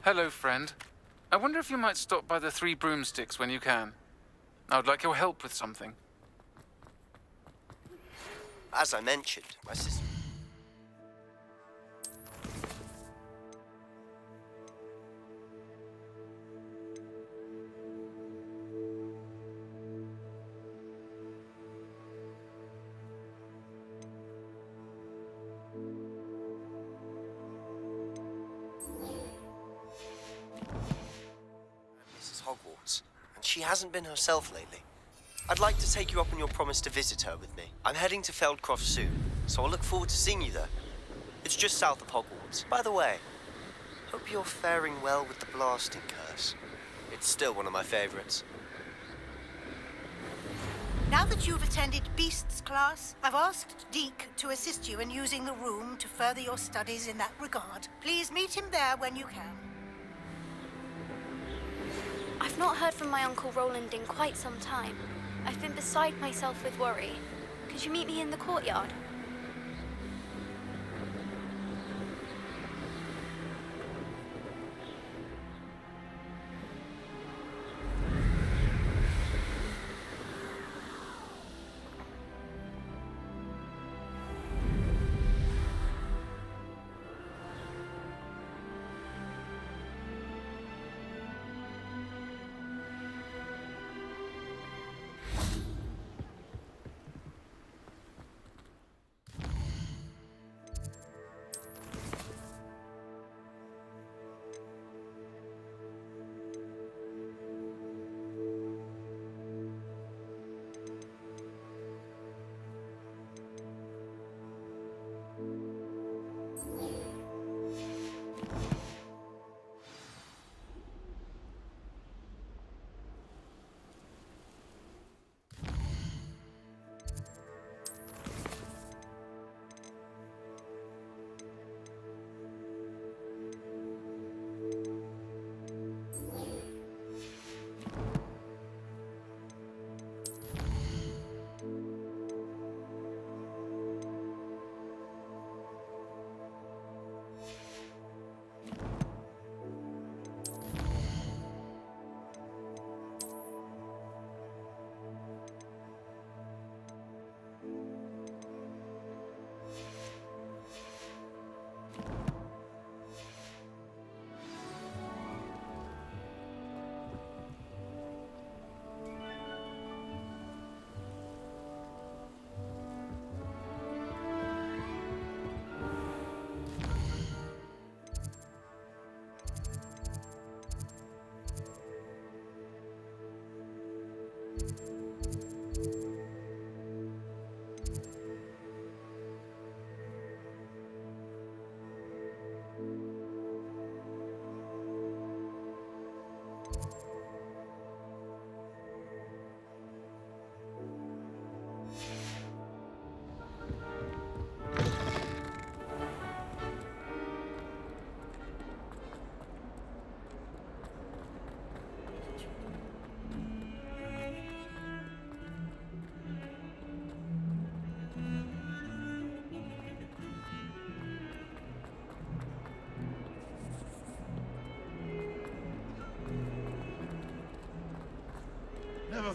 Speaker 7: Hello, friend. I wonder if you might stop by the Three Broomsticks when you can. I would like your help with something.
Speaker 11: As I mentioned, my sister... Mrs. Hogwarts, and she hasn't been herself lately. I'd like to take you up on your promise to visit her with me. I'm heading to Feldcroft soon, so I'll look forward to seeing you there. It's just south of Hogwarts. By the way, hope you're faring well with the blasting curse. It's still one of my favorites.
Speaker 12: Now that you've attended Beasts class, I've asked Deke to assist you in using the room to further your studies in that regard. Please meet him there when you can.
Speaker 13: I've not heard from my Uncle Roland in quite some time. I've been beside myself with worry. Could you meet me in the courtyard?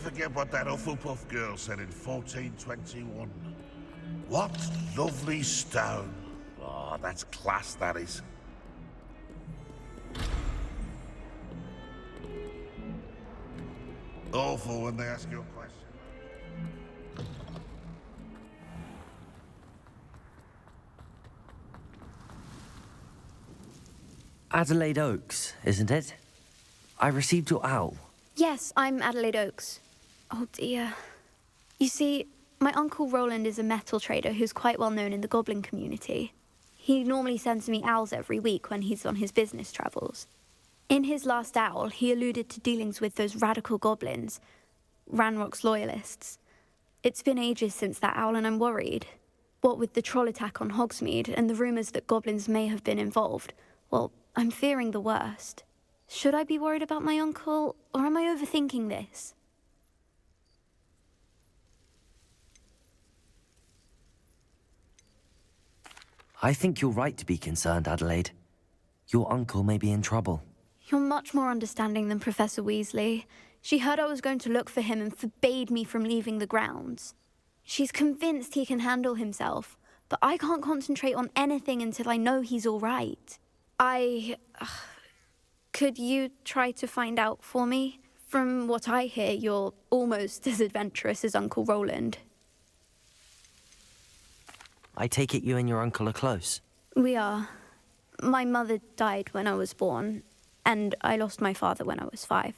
Speaker 8: forget what that Hufflepuff girl said in 1421. What lovely stone. Oh, that's class, that is. Awful when they ask you a question.
Speaker 6: Adelaide Oaks, isn't it? I received your owl.
Speaker 13: Yes, I'm Adelaide Oaks. Oh dear. You see, my Uncle Roland is a metal trader who's quite well known in the goblin community. He normally sends me owls every week when he's on his business travels. In his last owl, he alluded to dealings with those radical goblins, Ranrock's loyalists. It's been ages since that owl and I'm worried. What with the troll attack on Hogsmeade and the rumours that goblins may have been involved, well, I'm fearing the worst. Should I be worried about my uncle, or am I overthinking this?
Speaker 6: I think you're right to be concerned, Adelaide. Your uncle may be in trouble.
Speaker 13: You're much more understanding than Professor Weasley. She heard I was going to look for him and forbade me from leaving the grounds. She's convinced he can handle himself, but I can't concentrate on anything until I know he's all right. Could you try to find out for me? From what I hear, you're almost as adventurous as Uncle Roland.
Speaker 6: I take it you and your uncle are close.
Speaker 13: We are. My mother died when I was born, and I lost my father when I was 5.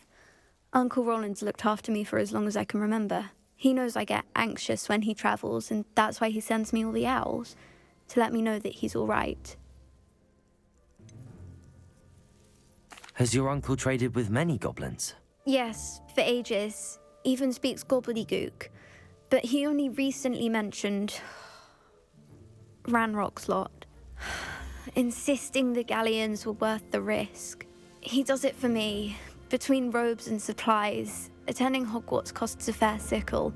Speaker 13: Uncle Roland's looked after me for as long as I can remember. He knows I get anxious when he travels, and that's why he sends me all the owls, to let me know that he's all right.
Speaker 6: Has your uncle traded with many goblins?
Speaker 13: Yes, for ages. Even speaks gobbledygook. But he only recently mentioned Ranrock's lot, insisting the galleons were worth the risk. He does it for me. Between robes and supplies, attending Hogwarts costs a fair sickle.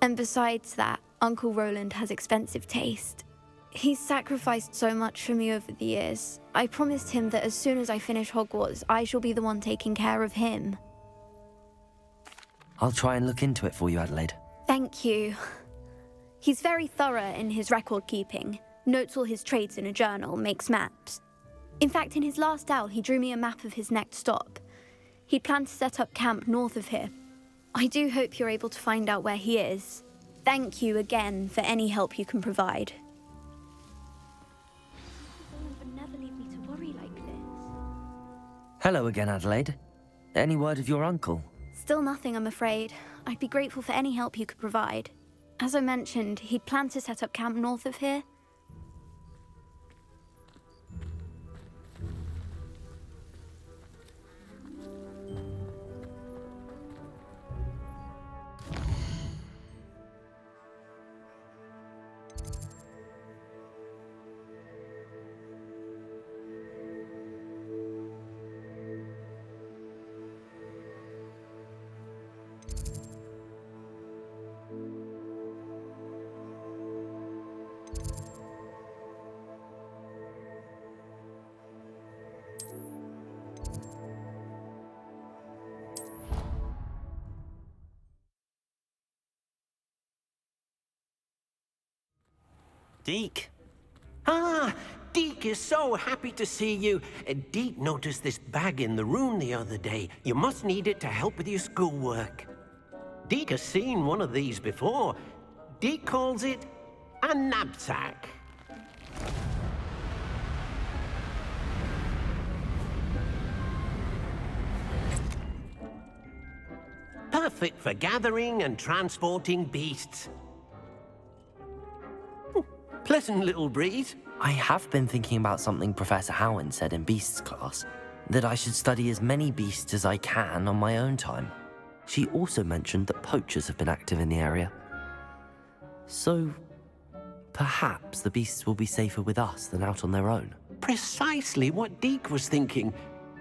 Speaker 13: And besides that, Uncle Roland has expensive taste. He's sacrificed so much for me over the years. I promised him that as soon as I finish Hogwarts, I shall be the one taking care of him.
Speaker 6: I'll try and look into it for you, Adelaide.
Speaker 13: Thank you. He's very thorough in his record keeping, notes all his trades in a journal, makes maps. In fact, in his last owl, he drew me a map of his next stop. He'd planned to set up camp north of here. I do hope you're able to find out where he is. Thank you again for any help you can provide. Roland would never leave me to worry like this.
Speaker 6: Hello again, Adelaide. Any word of your uncle?
Speaker 13: Still nothing, I'm afraid. I'd be grateful for any help you could provide. As I mentioned, he'd planned to set up camp north of here.
Speaker 6: Deke.
Speaker 14: Ah, Deke is so happy to see you. Deke noticed this bag in the room the other day. You must need it to help with your schoolwork. Deke has seen one of these before. Deke calls it a knapsack. Perfect for gathering and transporting beasts. Pleasant little breeze.
Speaker 6: I have been thinking about something Professor Howard said in Beasts class, that I should study as many beasts as I can on my own time. She also mentioned that poachers have been active in the area. So, perhaps the beasts will be safer with us than out on their own.
Speaker 14: Precisely what Deke was thinking.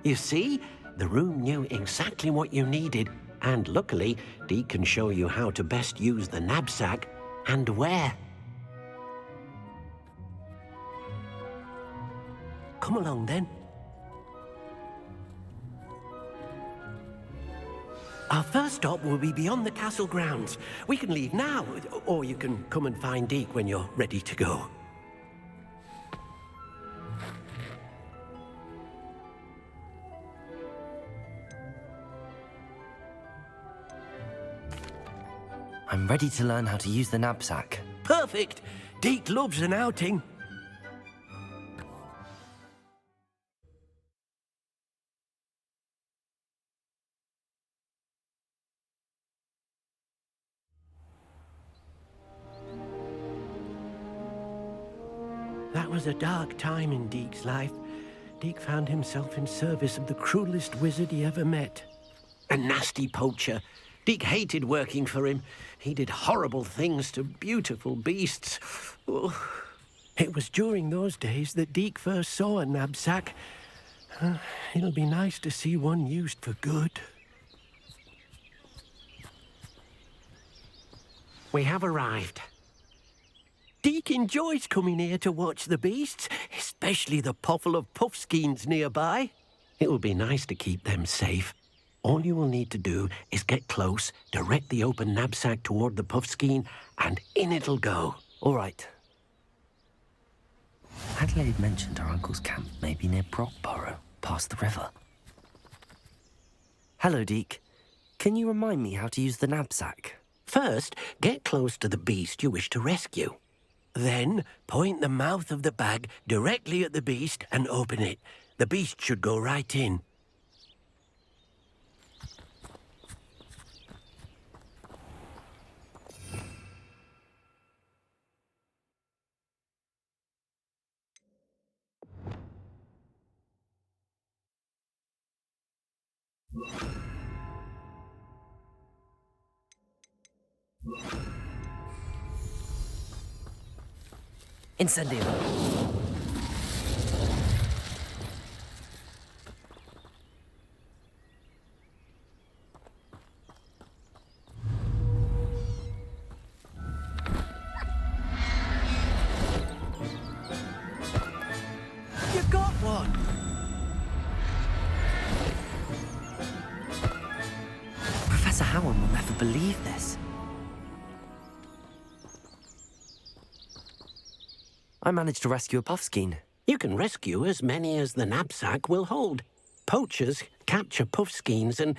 Speaker 14: You see, the room knew exactly what you needed, and luckily, Deke can show you how to best use the knapsack and where. Come along, then. Our first stop will be beyond the castle grounds. We can leave now, or you can come and find Deke when you're ready to go.
Speaker 6: I'm ready to learn how to use the knapsack.
Speaker 14: Perfect! Deke loves an outing. That was a dark time in Deke's life. Deke found himself in service of the cruelest wizard he ever met. A nasty poacher. Deke hated working for him. He did horrible things to beautiful beasts. Oh. It was during those days that Deke first saw a knapsack. It'll be nice to see one used for good. We have arrived. Deke enjoys coming here to watch the beasts, especially the potful of puffskeins nearby. It will be nice to keep them safe. All you will need to do is get close, direct the open knapsack toward the puffskein, and in it'll go.
Speaker 6: All right. Adelaide mentioned her uncle's camp may be near Brockborough, past the river. Hello, Deke. Can you remind me how to use the knapsack?
Speaker 14: First, get close to the beast you wish to rescue. Then, point the mouth of the bag directly at the beast and open it. The beast should go right in.
Speaker 6: Incendio.
Speaker 14: You got one!
Speaker 6: Professor Howard will never believe this. I managed to rescue a puffskein.
Speaker 14: You can rescue as many as the knapsack will hold. Poachers capture puffskeins and,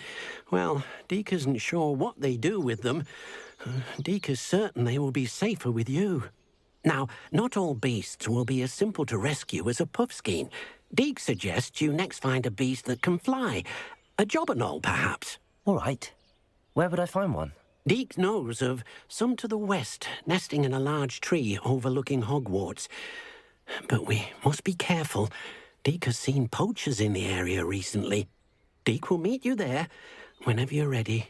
Speaker 14: well, Deke isn't sure what they do with them. Deke is certain they will be safer with you. Now, not all beasts will be as simple to rescue as a puffskein. Deke suggests you next find a beast that can fly. A jobberknoll, perhaps.
Speaker 6: All right. Where would I find one?
Speaker 14: Deke knows of some to the west, nesting in a large tree overlooking Hogwarts. But we must be careful. Deke has seen poachers in the area recently. Deke will meet you there whenever you're ready.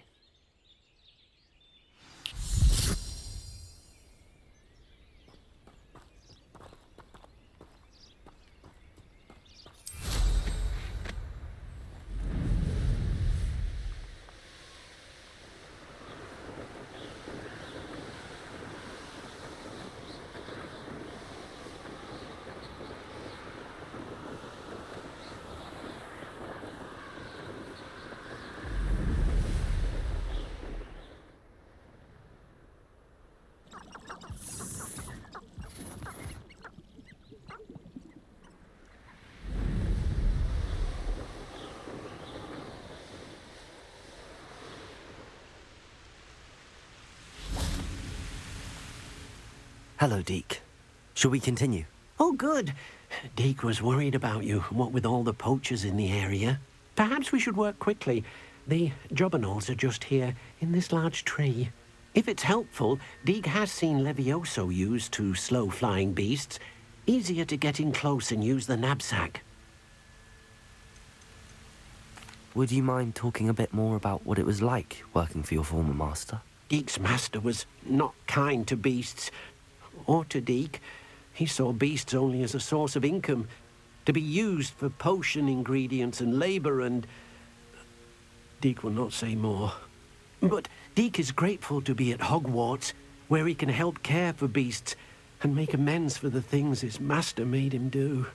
Speaker 6: Hello, Deke. Shall we continue?
Speaker 14: Oh, good. Deke was worried about you, what with all the poachers in the area. Perhaps we should work quickly. The jobberknolls are just here, in this large tree. If it's helpful, Deke has seen Levioso used to slow flying beasts. Easier to get in close and use the knapsack.
Speaker 6: Would you mind talking a bit more about what it was like working for your former master?
Speaker 14: Deke's master was not kind to beasts. Or to Deke. He saw beasts only as a source of income, to be used for potion ingredients and labour and... Deke will not say more. But Deke is grateful to be at Hogwarts, where he can help care for beasts and make amends for the things his master made him do.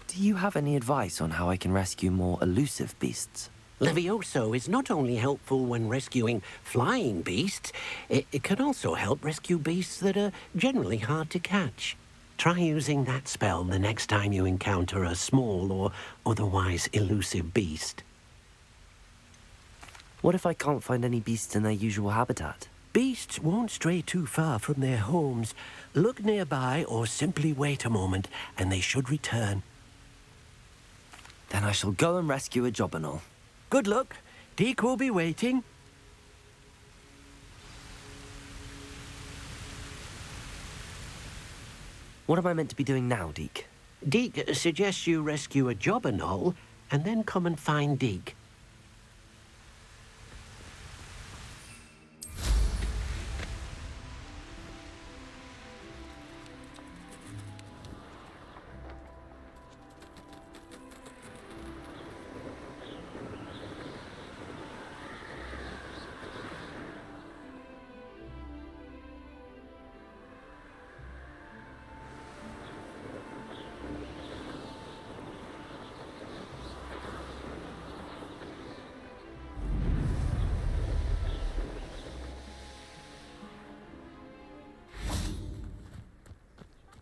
Speaker 6: Do you have any advice on how I can rescue more elusive beasts?
Speaker 14: Levioso is not only helpful when rescuing flying beasts, it can also help rescue beasts that are generally hard to catch. Try using that spell the next time you encounter a small or otherwise elusive beast.
Speaker 6: What if I can't find any beasts in their usual habitat?
Speaker 14: Beasts won't stray too far from their homes. Look nearby or simply wait a moment and they should return.
Speaker 6: Then I shall go and rescue a Jobberknoll.
Speaker 14: Good luck. Deke will be waiting.
Speaker 6: What am I meant to be doing now, Deke?
Speaker 14: Deke suggests you rescue a Jobberknoll and then come and find Deke.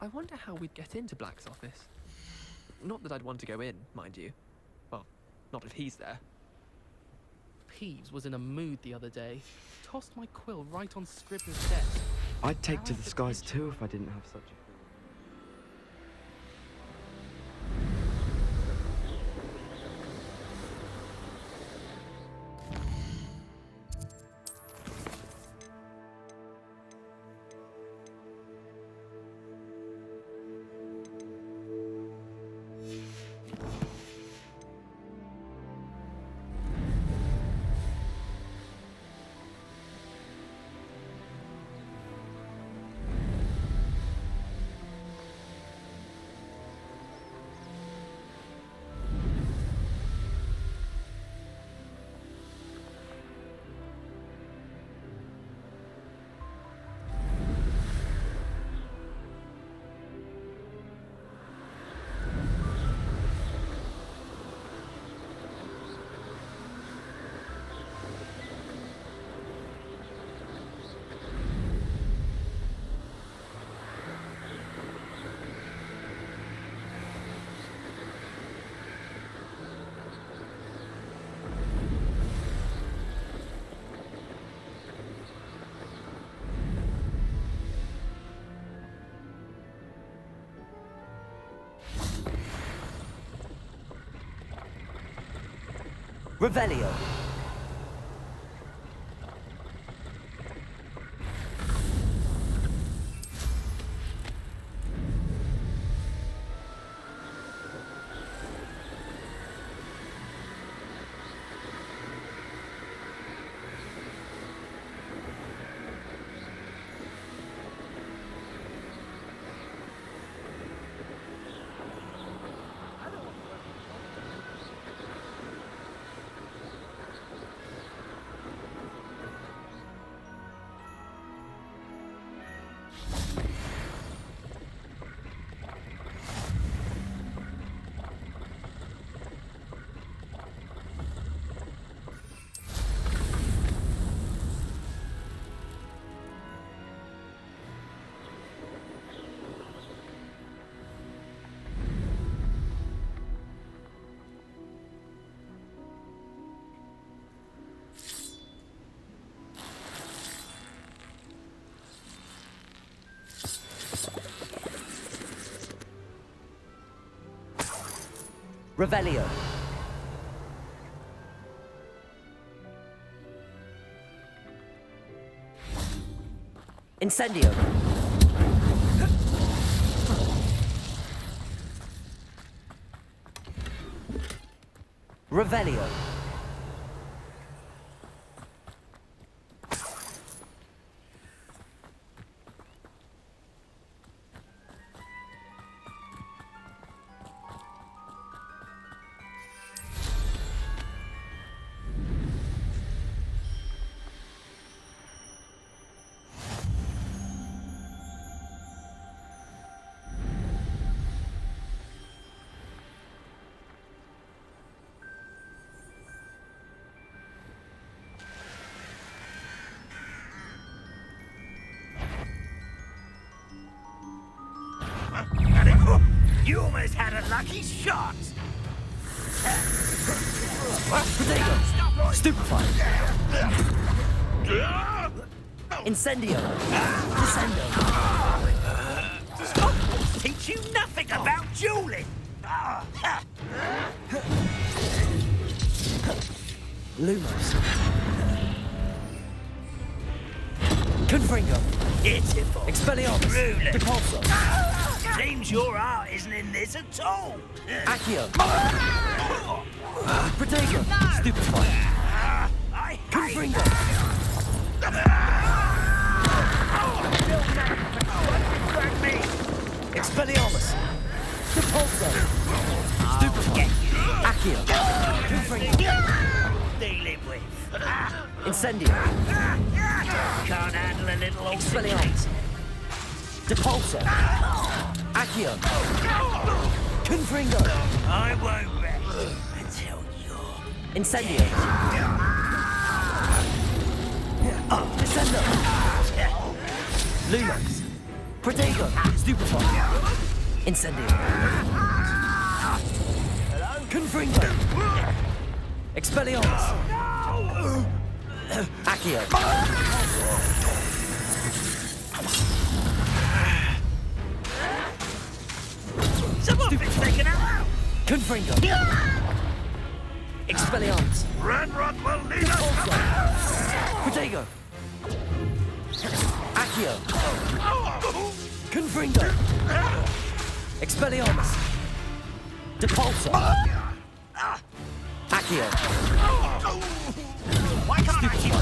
Speaker 15: I wonder how we'd get into Black's office. Not that I'd want to go in, mind you. Well, not if he's there. Peeves was in a mood the other day. Tossed my quill right on Scribner's desk.
Speaker 16: I'd take to the skies too if I didn't have such a...
Speaker 6: Revelio. Revelio. Incendio. Revelio.
Speaker 17: You almost had a lucky shot.
Speaker 6: Potato! Stupefy! Incendio! Descendo!
Speaker 17: Hogwarts teach you nothing about dueling.
Speaker 6: Lumos! Confringo!
Speaker 17: Pitiful.
Speaker 6: Expelliarmus!
Speaker 17: Rulers.
Speaker 6: Depulso!
Speaker 17: Seems your art isn't in this at all.
Speaker 6: Accio! Protego! Stupefy! Confringo! Expelliarmus! Depulso! Stupefy! Accio! Confringo!
Speaker 17: Dealing with.
Speaker 6: Incendio!
Speaker 17: Can't handle a little old
Speaker 6: Expelliarmus! Depulso! Accio! Confringo!
Speaker 17: I won't rest until you're
Speaker 6: Incendio! Descendo! Lumos! Protego! Stupefy! Incendio! Confringo! Expelliarmus! Accio!
Speaker 17: Someone's been taken out!
Speaker 6: Confringo! Expelliarmus!
Speaker 8: Red Rock will lead us!
Speaker 6: Protego! Accio! Confringo! Expelliarmus! Depulso! Accio!
Speaker 17: Why can't I keep you?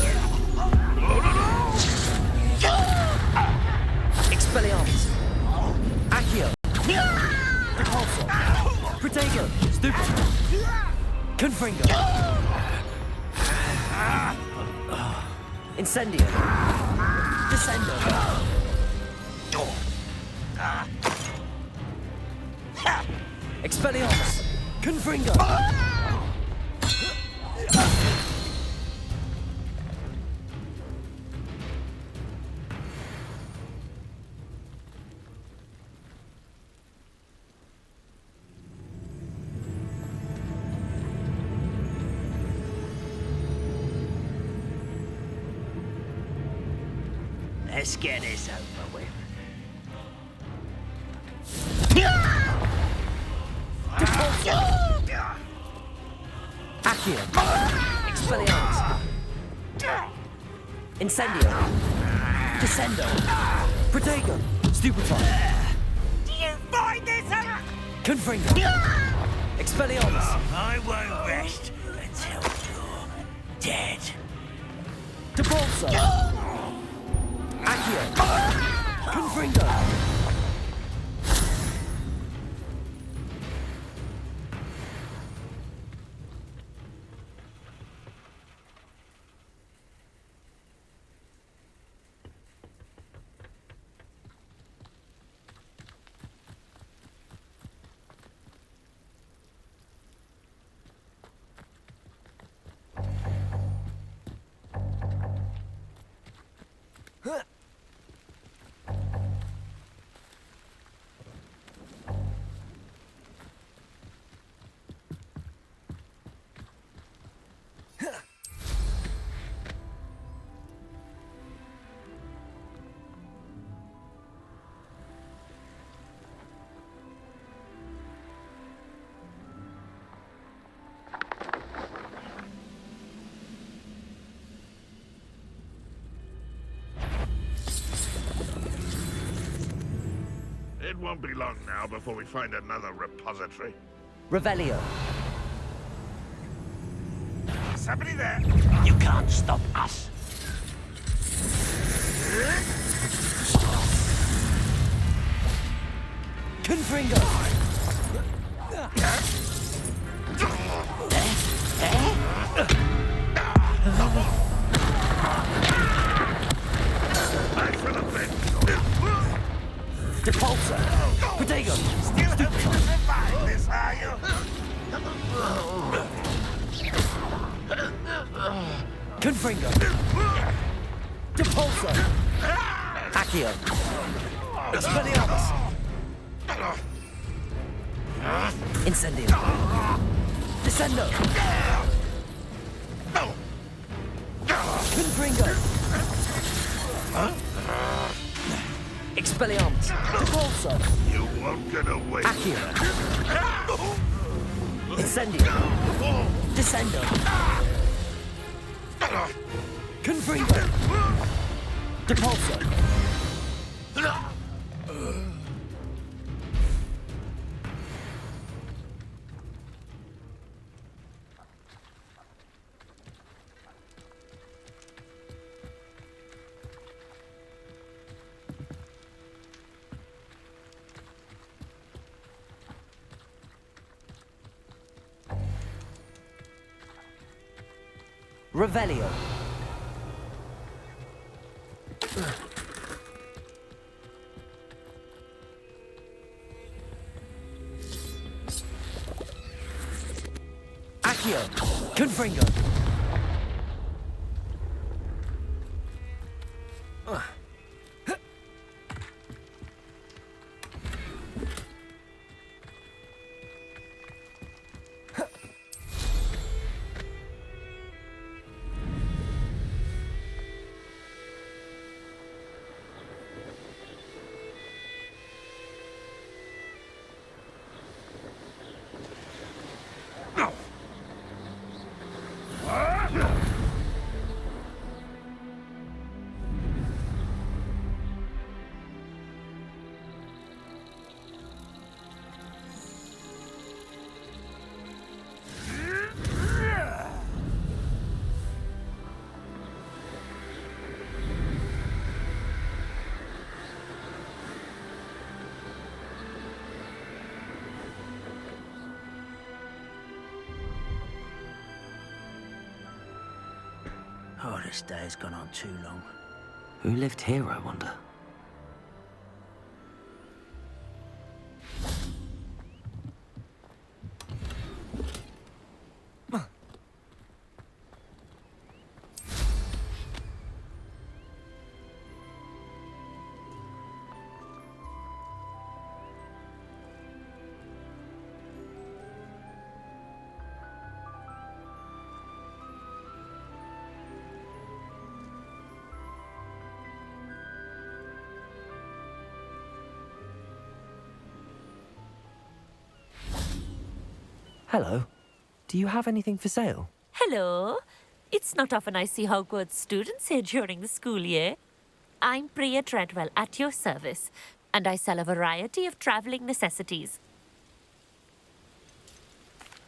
Speaker 6: Expelliarmus! Accio! Depulso! Protego! Stupid! Confringo! Incendio! Descendo! Expelliarmus! Confringo!
Speaker 17: Let's get this over with.
Speaker 6: Depulso! Accio! Expelliarmus! Incendio! Descendo! Protego! Stupefy!
Speaker 17: Do you find this out?
Speaker 6: Confringo! Expelliarmus!
Speaker 17: I won't rest until you're dead.
Speaker 6: Depulso! Accio! Confringo!
Speaker 8: It won't be long now before we find another repository.
Speaker 6: Revelio!
Speaker 8: Somebody there!
Speaker 17: You can't stop us.
Speaker 6: Confringo! Depulso! Protego!
Speaker 8: Still hoping to survive this, are you?
Speaker 6: Confringo! Depulso! Accio! Expelliarmus! Incendio. Descendo. Confringo. Expelliarmus. Repulso.
Speaker 8: You won't get away.
Speaker 6: Accio. Incendio. Descendo. Confringo. Repulso. Revelio. Accio. Confringo.
Speaker 17: Oh, this day's gone on too long.
Speaker 6: Who lived here, I wonder? Hello. Do you have anything for sale?
Speaker 18: Hello. It's not often I see Hogwarts students here during the school year. I'm Priya Treadwell, at your service, and I sell a variety of travelling necessities.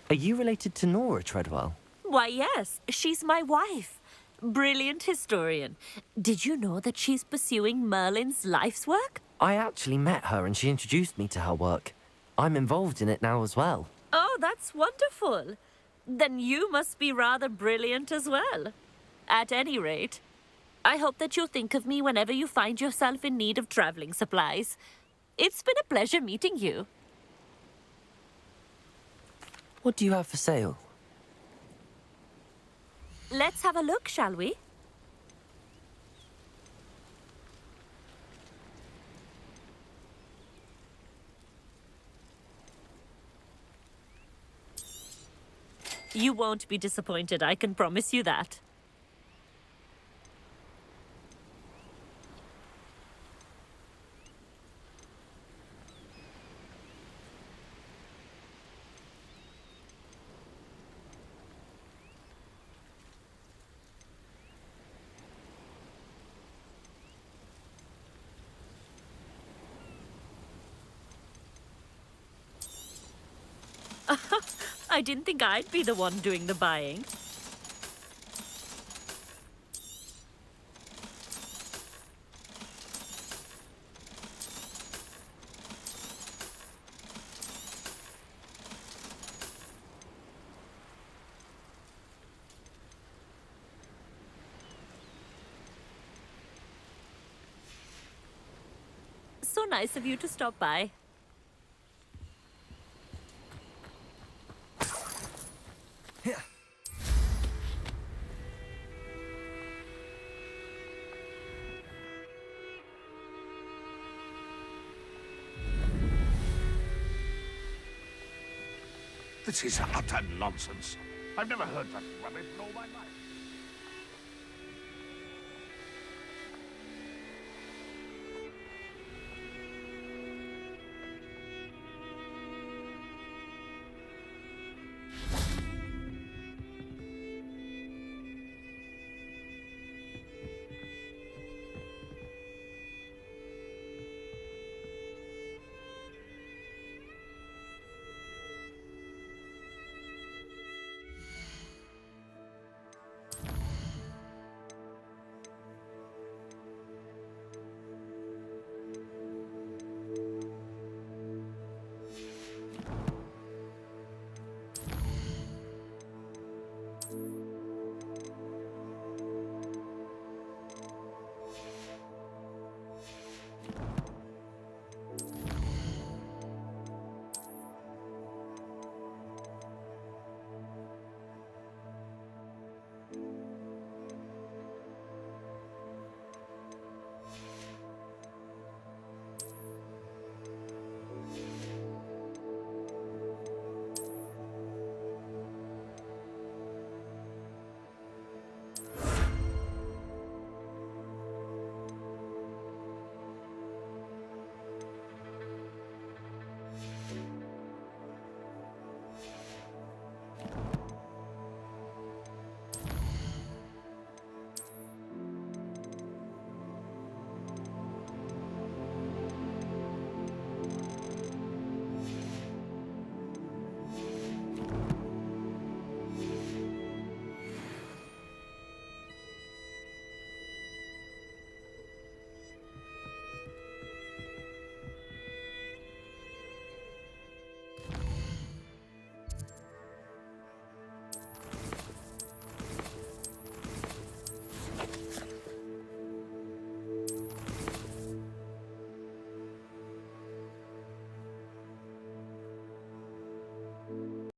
Speaker 6: Are you related to Nora Treadwell?
Speaker 18: Why, yes. She's my wife. Brilliant historian. Did you know that she's pursuing Merlin's life's work?
Speaker 6: I actually met her and she introduced me to her work. I'm involved in it now as well.
Speaker 18: Oh, that's wonderful. Then you must be rather brilliant as well. At any rate, I hope that you'll think of me whenever you find yourself in need of travelling supplies. It's been a pleasure meeting you.
Speaker 6: What do you have for sale?
Speaker 18: Let's have a look, shall we? You won't be disappointed, I can promise you that. I didn't think I'd be the one doing the buying. So nice of you to stop by.
Speaker 8: This is utter nonsense. I've never heard that rubbish in all my life.